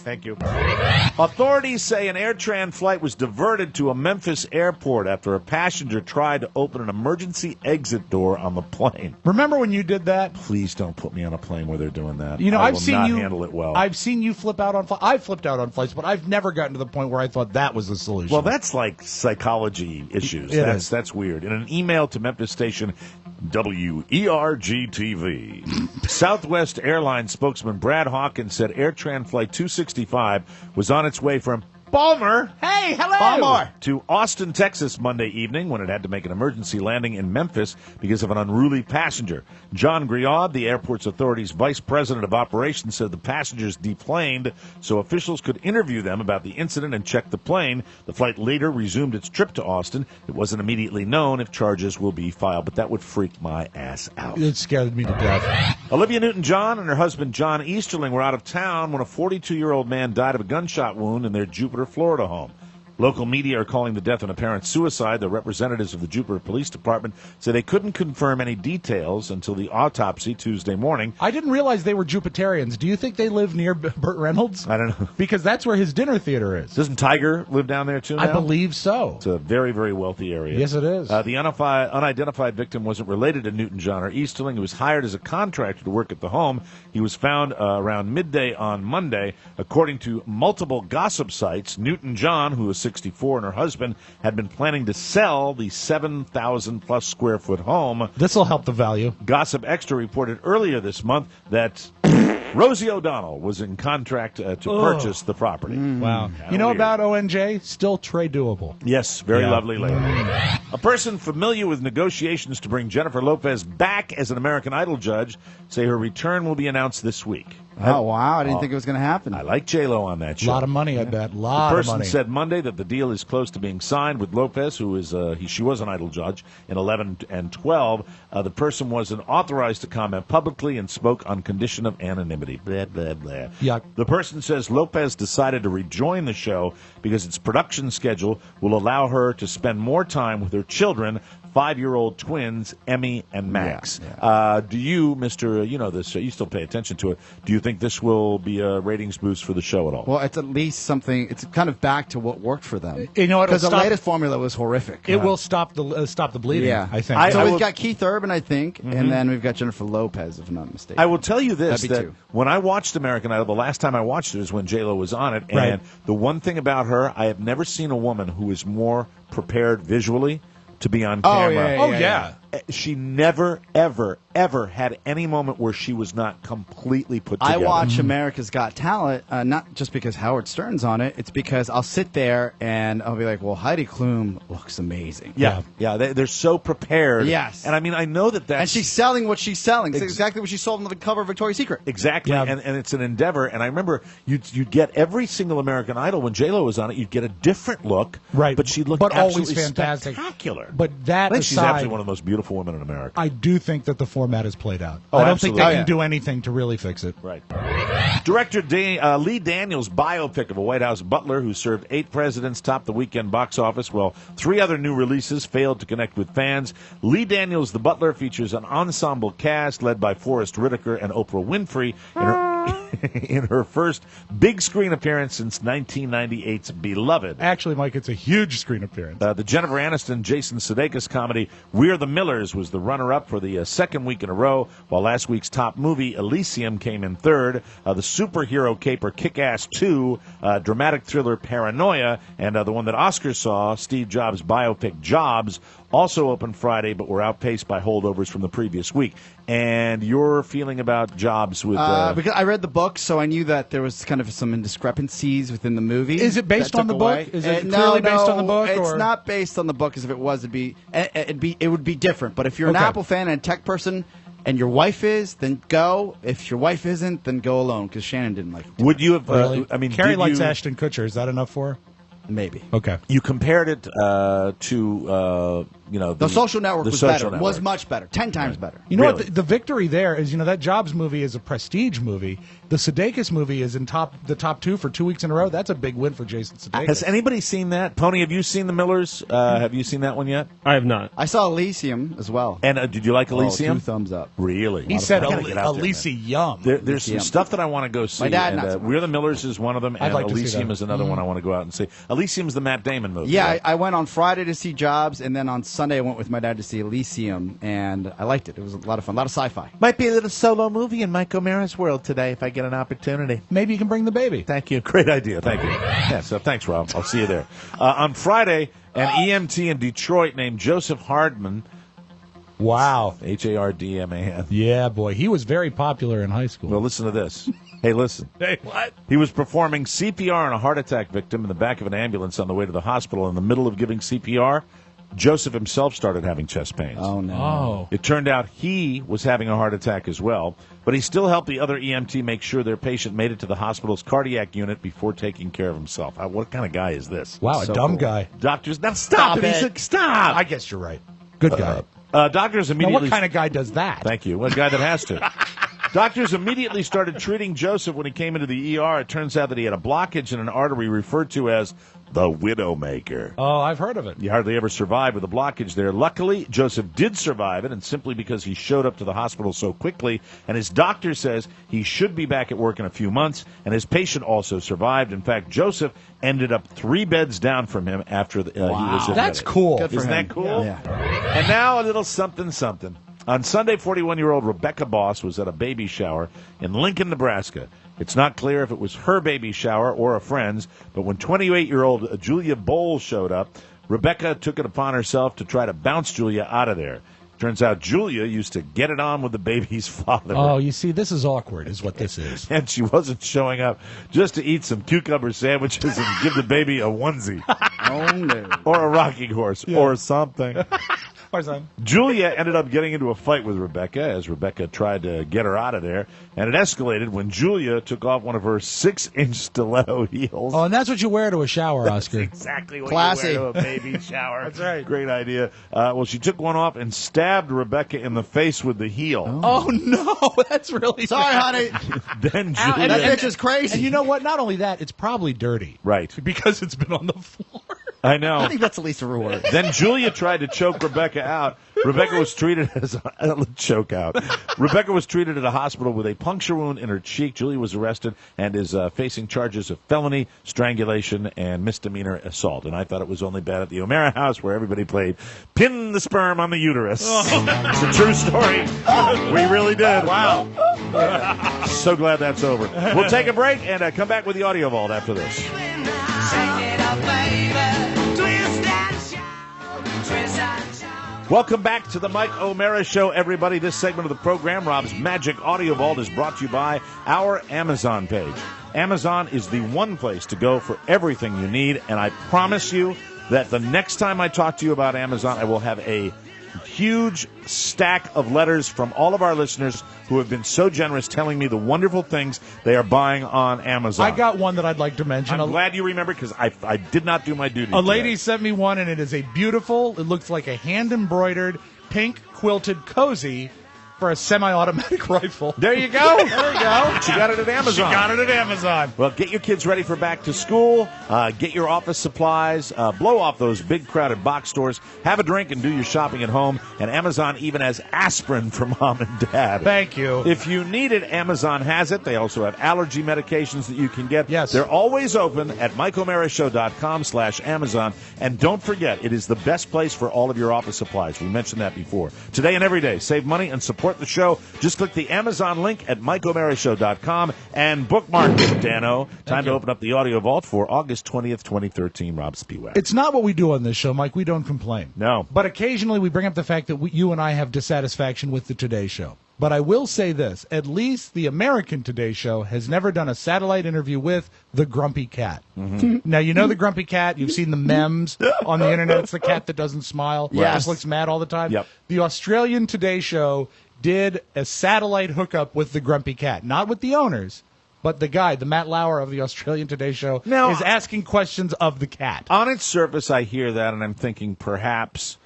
S1: Thank you. Authorities say an AirTran flight was diverted to a Memphis airport after a passenger tried to open an emergency exit door on the plane.
S4: Remember when you did that?
S1: Please don't put me on a plane where they're doing that.
S4: I've seen
S1: not
S4: you
S1: handle it well.
S4: I've seen you flip out on flights. I've flipped out on flights, but I've never gotten to the point where I thought that was the solution.
S1: Well, that's like psychology issues. That's weird. In an email to Memphis station WERG-TV, Southwest Airlines spokesman Brad Hawkins said AirTran Flight 265 was on its way from Balmer.
S4: Hey, hello.
S5: Balmer.
S1: To Austin, Texas, Monday evening when it had to make an emergency landing in Memphis because of an unruly passenger. John Griaud, the airport's authority's vice president of operations, said the passengers deplaned so officials could interview them about the incident and check the plane. The flight later resumed its trip to Austin. It wasn't immediately known if charges will be filed, but that would freak my ass out.
S4: It scared me to death.
S1: Olivia Newton-John and her husband John Easterling were out of town when a 42-year-old man died of a gunshot wound in their Jupiter, Florida home. Local media are calling the death an apparent suicide. The representatives of the Jupiter Police Department say they couldn't confirm any details until the autopsy Tuesday morning.
S4: I didn't realize they were Jupiterians. Do you think they live near Burt Reynolds?
S1: I don't know.
S4: Because that's where his dinner theater is.
S1: Doesn't Tiger live down there too now?
S4: I believe so.
S1: It's a very, very wealthy area.
S4: Yes, it is.
S1: The unidentified victim wasn't related to Newton-John or Easterling. He was hired as a contractor to work at the home. He was found around midday on Monday. According to multiple gossip sites, Newton-John, who was 64, and her husband had been planning to sell the 7,000-plus square foot home.
S4: This will help the value.
S1: Gossip Extra reported earlier this month that Rosie O'Donnell was in contract to purchase the property.
S4: Wow. You know about ONJ? Still trade doable.
S1: Yes, very lovely lady. A person familiar with negotiations to bring Jennifer Lopez back as an American Idol judge say her return will be announced this week.
S5: Oh, wow. I didn't think it was going to happen.
S1: I like J-Lo on that show.
S4: A lot of money, I bet.
S1: The
S4: Lot of
S1: person
S4: money.
S1: said Monday that the deal is close to being signed with Lopez, who is she was an Idol judge in 11 and 12. The person wasn't authorized to comment publicly and spoke on condition of anonymity. Blah, blah, blah.
S4: Yuck.
S1: The person says Lopez decided to rejoin the show because its production schedule will allow her to spend more time with her children, 5-year-old twins, Emmy and Max. Do you, Mr. You know this, you still pay attention to it, do you think this will be a ratings boost for the show at all?
S5: Well, it's at least something, it's kind of back to what worked for them.
S4: You know what?
S5: Because the latest formula was horrific.
S4: It will stop the bleeding, I think.
S5: So we've got Keith Urban, I think, and then we've got Jennifer Lopez, if I'm not mistaken.
S1: I will tell you this,
S5: That'd be
S1: that
S5: two.
S1: when I watched American Idol, the last time I watched it was when J-Lo was on it, and the one thing about her, I have never seen a woman who is more prepared visually to be on camera.
S4: Yeah.
S1: She never, ever, ever had any moment where she was not completely put together.
S5: I watch America's Got Talent, not just because Howard Stern's on it. It's because I'll sit there and I'll be like, well, Heidi Klum looks amazing.
S1: Yeah. They're so prepared.
S5: Yes.
S1: And I mean, I know that's...
S5: And she's selling what she's selling. It's exactly what she sold on the cover of Victoria's Secret.
S1: Exactly. And it's an endeavor. And I remember you'd get every single American Idol, when J-Lo was on it, you'd get a different look.
S4: Right.
S1: But she looked
S4: but
S1: absolutely
S4: always fantastic.
S1: spectacular.
S4: But that
S1: I think she's
S4: aside,
S1: absolutely one of the most beautiful women in America.
S4: I do think that the format is played out.
S1: Oh,
S4: I don't
S1: absolutely.
S4: think they can do anything to really fix it.
S1: Right. Director Lee Daniels' biopic of a White House butler who served 8 presidents topped the weekend box office, while 3 other new releases failed to connect with fans. Lee Daniels' The Butler features an ensemble cast led by Forrest Whitaker and Oprah Winfrey in her first big screen appearance since 1998's Beloved.
S4: Actually, Mike, it's a huge screen appearance.
S1: The Jennifer Aniston, Jason Sudeikis comedy We're the Millers was the runner-up for the second week in a row, while last week's top movie Elysium came in third. The superhero caper Kick-Ass 2, dramatic thriller Paranoia, and the one that Oscar saw, Steve Jobs' biopic Jobs, also opened Friday, but were outpaced by holdovers from the previous week. And your feeling about Jobs with...
S5: because I read the book, so I knew that there was kind of some indiscrepancies within the movie.
S4: Is it based on the book? Is it clearly based on the book?
S5: It's not based on the book, as if it was, it would be different. But if you're an Apple fan and a tech person, and your wife is, then go. If your wife isn't, then go alone, because Shannon didn't like it.
S1: Would you have...
S4: Really?
S1: I mean,
S4: Carrie likes
S1: you,
S4: Ashton Kutcher. Is that enough for her?
S5: Maybe.
S4: Okay.
S1: You compared it to...
S5: the Social Network was better. Was much better. 10 times better.
S4: You know what? The victory there is, that Jobs movie is a prestige movie. The Sudeikis movie is in the top 2 for 2 weeks in a row. That's a big win for Jason Sudeikis.
S1: Has anybody seen that? Pony, have you seen The Millers? Have you seen that one yet?
S19: I have not.
S5: I saw Elysium as well.
S1: And did you like Elysium?
S5: 2 thumbs up.
S1: Really?
S4: He said Elysium.
S1: There's some stuff that I want to go see.
S5: My dad
S1: and,
S5: not so
S1: We're the Millers is one of them, and
S4: like to see
S1: Elysium
S4: that.
S1: is another one I want to go out and see. Elysium's the Matt Damon movie.
S5: Yeah,
S1: right?
S5: I went on Friday to see Jobs, and then on Sunday I went with my dad to see Elysium, and I liked it. It was a lot of fun. A lot of sci-fi.
S1: Might be a little solo movie in Mike O'Mara's world today if I get an opportunity.
S4: Maybe you can bring the baby.
S1: Thank you. Great idea. Thank you. Yeah, so thanks, Rob. I'll see you there. On Friday, an EMT in Detroit named Joseph Hardman.
S4: Wow.
S1: Hardman.
S4: Yeah, boy. He was very popular in high school.
S1: Well, listen to this. Hey, listen.
S4: Hey, what?
S1: He was performing CPR on a heart attack victim in the back of an ambulance on the way to the hospital. In the middle of giving CPR, Joseph himself started having chest pains.
S5: Oh, no.
S4: Oh.
S1: It turned out he was having a heart attack as well, but he still helped the other EMT make sure their patient made it to the hospital's cardiac unit before taking care of himself. What kind of guy is this?
S4: Wow,
S5: So
S4: a dumb
S5: cool.
S4: guy.
S1: Doctors, now stop it. He said, stop.
S4: I guess you're right. Good guy.
S1: Doctors
S4: Now,
S1: immediately...
S4: what kind of guy does that?
S1: Thank you. What guy that has to. Doctors immediately started treating Joseph when he came into the ER. It turns out that he had a blockage in an artery referred to as the Widowmaker.
S4: Oh, I've heard of it.
S1: He hardly ever survived with a blockage there. Luckily, Joseph did survive it, and simply because he showed up to the hospital so quickly, and his doctor says he should be back at work in a few months, and his patient also survived. In fact, Joseph ended up 3 beds down from him after he was admitted.
S4: That's cool.
S5: Good for
S1: Isn't
S5: him.
S1: that cool?
S5: Yeah.
S1: And now a little something, something. On Sunday, 41-year-old Rebecca Boss was at a baby shower in Lincoln, Nebraska. It's not clear if it was her baby shower or a friend's, but when 28-year-old Julia Bowles showed up, Rebecca took it upon herself to try to bounce Julia out of there. Turns out Julia used to get it on with the baby's father.
S4: Oh, you see, this is awkward, is what this is.
S1: And she wasn't showing up just to eat some cucumber sandwiches and give the baby a onesie.
S5: Oh, no.
S1: Or a rocking horse.
S4: Yeah.
S1: Or something.
S4: Or something.
S1: Julia ended up getting into a fight with Rebecca as Rebecca tried to get her out of there, and it escalated when Julia took off one of her 6-inch stiletto heels.
S4: Oh, and that's what you wear to a shower, Oscar.
S1: Exactly what
S5: Classy.
S1: you wear to a baby shower.
S4: That's right.
S1: Great idea. Well, she took one off and stabbed Rebecca in the face with the heel.
S4: Oh, no, that's really
S5: Sorry,
S4: bad.
S5: honey.
S1: Then
S4: Ow,
S1: Julia...
S5: That bitch is crazy.
S4: And you know what? Not only that, it's probably dirty.
S1: Right.
S4: Because it's been on the floor.
S1: I know.
S5: I think that's at least a reward.
S1: Then Julia tried to choke Rebecca out. Rebecca was treated as a choke out. Rebecca was treated at a hospital with a puncture wound in her cheek. Julia was arrested and is facing charges of felony, strangulation, and misdemeanor assault. And I thought it was only bad at the O'Mara house where everybody played pin the sperm on the uterus. It's a true story. We really did. Wow. So glad that's over. We'll take a break and come back with the audio vault after this. Welcome back to the Mike O'Mara Show, everybody. This segment of the program, Rob's Magic Audio Vault, is brought to you by our Amazon page. Amazon is the one place to go for everything you need, and I promise you that the next time I talk to you about Amazon, I will have a huge stack of letters from all of our listeners who have been so generous telling me the wonderful things they are buying on Amazon.
S4: I got one that I'd like to mention.
S1: I'm glad you remember because I did not do my duty.
S4: A lady
S1: today.
S4: sent me one, and it is a beautiful, it looks like a hand-embroidered, pink quilted cozy for a semi-automatic rifle.
S1: There you go. There you go. She got it at Amazon.
S4: She got it at Amazon.
S1: Well, get your kids ready for back to school. Get your office supplies. Blow off those big crowded box stores. Have a drink and do your shopping at home. And Amazon even has aspirin for mom and dad.
S4: Thank you.
S1: If you need it, Amazon has it. They also have allergy medications that you can get.
S4: Yes.
S1: They're always open at MikeO'MaraShow.com/Amazon. And don't forget, it is the best place for all of your office supplies. We mentioned that before. Today and every day, save money and support the show. Just click the Amazon link at MikeO'MaraShow.com and bookmark it, Dano. Time to open up the audio vault for August 20th, 2013. Rob Spiewak.
S4: It's not what we do on this show, Mike. We don't complain.
S1: No.
S4: But occasionally we bring up the fact that you and I have dissatisfaction with the Today Show. But I will say this, at least the American Today Show has never done a satellite interview with the Grumpy Cat.
S1: Mm-hmm.
S4: Now, you know the Grumpy Cat. You've seen the memes on the internet. It's the cat that doesn't smile.
S5: Yes.
S4: Just looks mad all the time.
S1: Yep.
S4: The Australian Today Show did a satellite hookup with the Grumpy Cat. Not with the owners, but the guy, the Matt Lauer of the Australian Today Show,
S1: Now,
S4: is asking questions of the cat.
S1: On its surface, I hear that, and I'm thinking perhaps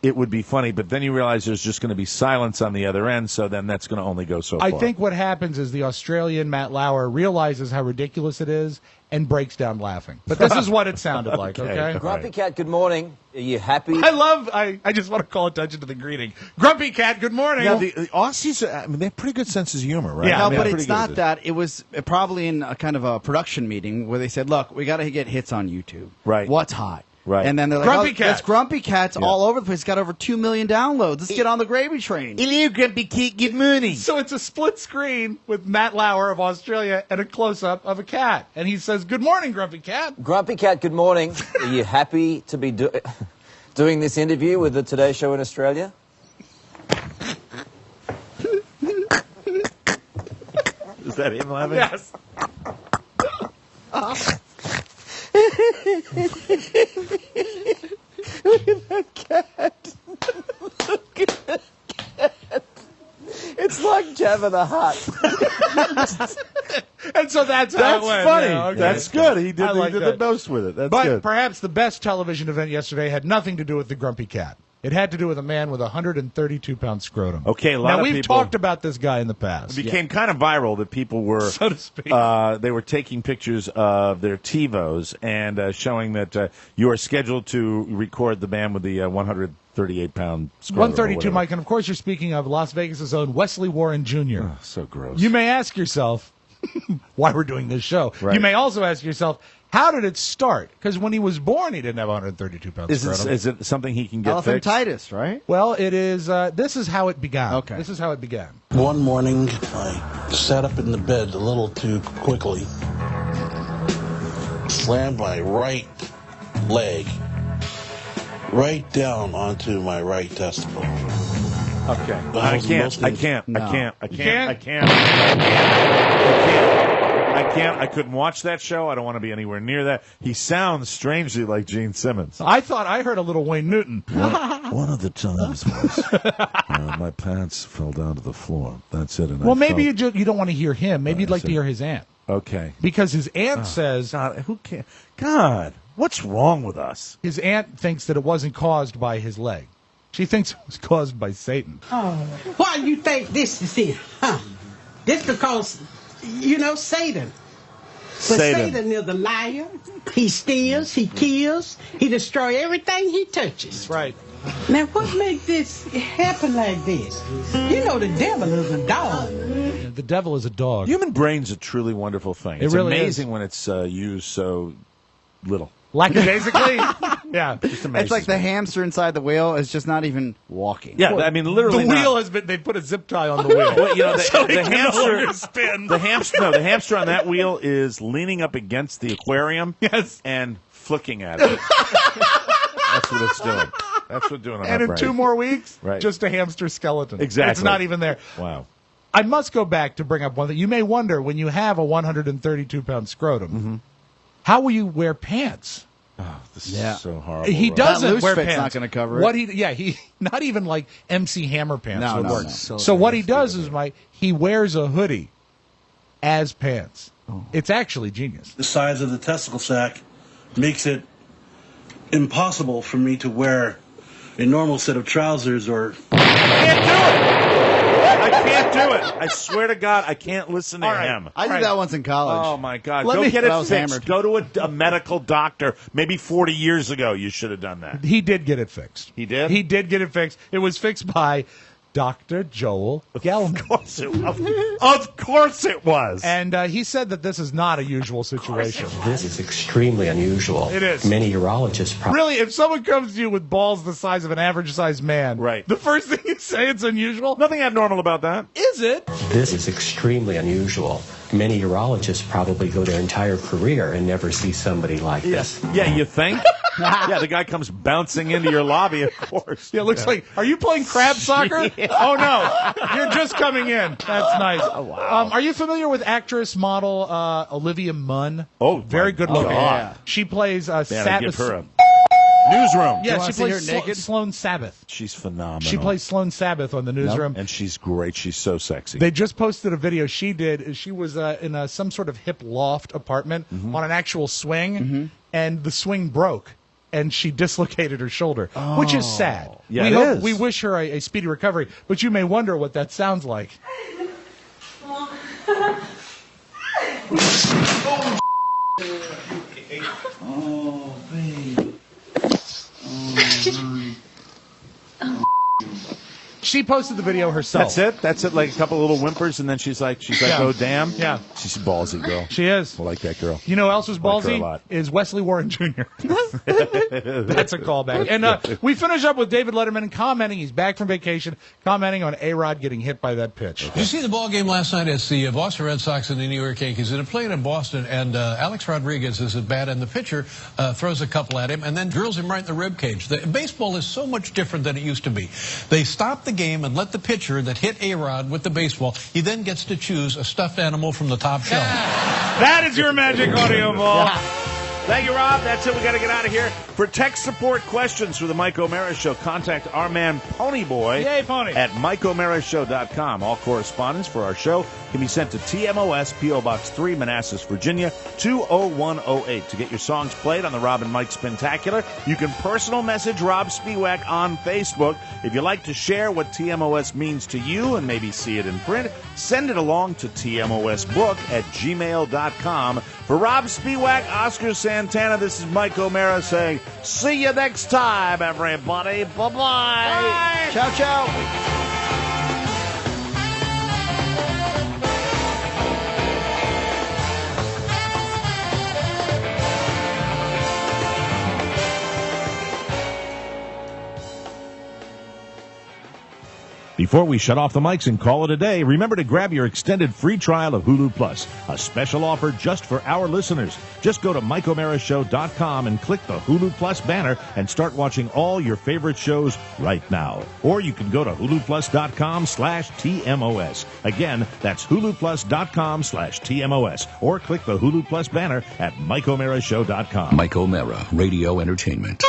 S1: it would be funny, but then you realize there's just going to be silence on the other end, so then that's going to only go so far.
S4: I think what happens is the Australian Matt Lauer realizes how ridiculous it is and breaks down laughing. But this is what it sounded like, okay?
S19: Grumpy Cat, good morning. Are you happy?
S4: I just want to call attention to the greeting. Grumpy Cat, good morning.
S1: Now, the Aussies, I mean, they have pretty good senses of humor, right?
S4: Yeah,
S5: No,
S1: I mean,
S5: but
S1: pretty
S5: it's
S1: good at
S5: not
S1: it.
S5: that. It was probably in a kind of a production meeting where they said, look, we got to get hits on YouTube.
S1: Right.
S5: What's hot?
S1: Right.
S5: And then they're like,
S4: Grumpy Cat.
S5: It's Grumpy Cats all over the place. It's got over 2 million downloads. Let's get on the gravy train.
S1: Hello, Grumpy Cat, good morning.
S4: So it's a split screen with Matt Lauer of Australia and a close-up of a cat. And he says, good morning, Grumpy Cat.
S19: Grumpy Cat, good morning. Are you happy to be doing this interview with the Today Show in Australia?
S1: that him laughing?
S4: Yes.
S5: Look at that cat. Look at that cat. It's like Jabba the Hutt.
S4: And so that's how it went.
S1: Funny.
S4: Yeah, okay.
S1: That's good. He did
S4: like
S1: the
S4: that.
S1: most with it. That's
S4: but
S1: good.
S4: perhaps the best television event yesterday had nothing to do with the grumpy cat. It had to do with a man with a 132-pound scrotum.
S1: Okay, a lot
S4: now,
S1: of
S4: we've
S1: people
S4: talked about this guy in the past.
S1: It became kind of viral that people were,
S4: so to speak.
S1: They were taking pictures of their TiVos and showing that you are scheduled to record the man with the 138-pound scrotum.
S4: 132, Mike, and of course you're speaking of Las Vegas' own Wesley Warren Jr.
S1: Oh, so gross.
S4: You may ask yourself why we're doing this show.
S1: Right.
S4: You may also ask yourself, how did it start? Because when he was born, he didn't have 132 pounds.
S1: Is it something he can get fixed?
S5: Elephantitis, right?
S4: Well, it is. This is how it began.
S5: Okay.
S4: This is how it began.
S20: One morning, I sat up in the bed a little too quickly, slammed my right leg right down onto my right testicle.
S1: Okay.
S20: That
S1: I
S20: was the
S1: can't.
S20: most
S1: I can't.
S20: No.
S1: I can't. I
S4: You
S1: can't.
S4: can't?
S1: I can't. I can't. I can't. I couldn't watch that show. I don't want to be anywhere near that. He sounds strangely like Gene Simmons.
S4: I thought I heard a little Wayne Newton.
S1: One of the times was my pants fell down to the floor. That's it. And
S4: Well, maybe you don't want to hear him. Maybe you'd like to hear his aunt.
S1: Okay.
S4: Because his aunt says...
S1: God, who can? God, what's wrong with us?
S4: His aunt thinks that it wasn't caused by his leg. She thinks it was caused by Satan.
S21: Oh, why you think this is here? Huh? This because, Satan. But Satan is a liar. He steals, he kills, he destroys everything he touches.
S4: Right.
S21: Now, what makes this happen like this? The devil is a dog.
S4: The devil is a dog.
S1: Human brain's a truly wonderful thing. It's
S4: really
S1: amazing when it's used so little.
S4: Lackadaisically? Yeah.
S1: Just amazing.
S5: It's like the hamster inside the wheel is just not even walking.
S1: Yeah, I mean, literally.
S4: The wheel has been, they put a zip tie on the wheel.
S1: Well,
S4: the hamster spin.
S1: The hamster on that wheel is leaning up against the aquarium.
S4: Yes.
S1: And flicking at it. That's what it's doing. That's what it's doing.
S4: And in 2 more weeks,
S1: right.
S4: Just a hamster skeleton.
S1: Exactly.
S4: It's not even there.
S1: Wow.
S4: I must go back to bring up one thing. You may wonder, when you have a 132-pound scrotum, how will you wear pants?
S1: Oh, this is so horrible.
S4: He
S1: Rob.
S4: doesn't wear pants.
S5: Not going to cover
S4: it. He not even like MC Hammer pants would work.
S5: No.
S4: So what he does is, he wears a hoodie as pants.
S1: Oh.
S4: It's actually genius.
S20: The size of the testicle sac makes it impossible for me to wear a normal set of trousers or...
S1: I can't do it. I swear to God, I can't listen to him.
S5: I did that once in college.
S1: Oh, my God.
S5: Go
S1: get it fixed.
S5: Hammered.
S1: Go to a medical doctor. Maybe 40 years ago you should have done that.
S4: He did get it fixed.
S1: He did?
S4: He did get it fixed. It was fixed by Dr. Joel Gelman.
S1: Of course it was.
S4: And he said that this is not a usual situation.
S22: This is extremely unusual.
S4: It is.
S22: Many urologists probably...
S4: Really, if someone comes to you with balls the size of an average-sized man,
S1: right.
S4: The first thing you say it's unusual?
S1: Nothing abnormal about that.
S4: Is it?
S22: This is extremely unusual. Many urologists probably go their entire career and never see somebody like this.
S1: Yeah, you think? Yeah, the guy comes bouncing into your lobby, of course.
S4: Yeah, it looks like, are you playing crab soccer? Oh, no. You're just coming in. That's nice.
S1: Oh, wow.
S4: Are you familiar with actress, model Olivia Munn?
S1: Oh,
S4: very good looking.
S1: Yeah.
S4: She plays
S1: Man, I
S4: Sabbath.
S1: give her a newsroom.
S4: Yeah, she plays Sloane Sabbath.
S1: She's phenomenal.
S4: She plays Sloane Sabbath on the newsroom.
S1: And she's great. She's so sexy.
S4: They just posted a video she did. She was in some sort of hip loft apartment on an actual swing, and the swing broke. And she dislocated her shoulder, which is sad.
S1: Yeah,
S4: We wish her a speedy recovery, but you may wonder what that sounds like.
S20: Oh, babe.
S4: She posted the video herself.
S1: That's it. Like a couple little whimpers, and then she's like, oh damn.
S4: Yeah.
S1: She's a ballsy girl.
S4: She is.
S1: I like that girl.
S4: You know who else was
S1: I like her a
S4: ballsy?
S1: lot.
S4: Is Wesley Warren Jr. That's a callback. And we finish up with David Letterman commenting. He's back from vacation, commenting on A-Rod getting hit by that pitch.
S23: Did you see the ball game last night? It's the Boston Red Sox and the New York Yankees. They're playing in Boston, and Alex Rodriguez is at bat, and the pitcher throws a couple at him and then drills him right in the rib cage. Baseball is so much different than it used to be. They stop the game and let the pitcher that hit A-Rod with the baseball, he then gets to choose a stuffed animal from the top shelf.
S1: That is your magic audio ball. Thank you, Rob. That's it. We got to get out of here. For tech support questions for the Mike O'Mara Show, contact our man Ponyboy at MikeO'MaraShow.com. All correspondence for our show can be sent to TMOS, P.O. Box 3, Manassas, Virginia, 20108. To get your songs played on the Rob and Mike Spintacular, you can personal message Rob Spiewak on Facebook. If you'd like to share what TMOS means to you and maybe see it in print, send it along to TMOSbook@gmail.com. For Rob Spiewak, Oscar Santana, this is Mike O'Mara saying, see you next time, everybody. Bye-bye.
S5: Bye. Ciao, ciao.
S1: Before we shut off the mics and call it a day, remember to grab your extended free trial of Hulu Plus, a special offer just for our listeners. Just go to MikeO'MaraShow.com and click the Hulu Plus banner and start watching all your favorite shows right now. Or you can go to HuluPlus.com/TMOS. Again, that's HuluPlus.com/TMOS. Or click the Hulu Plus banner at MikeO'MaraShow.com.
S2: Mike O'Mara, Radio Entertainment.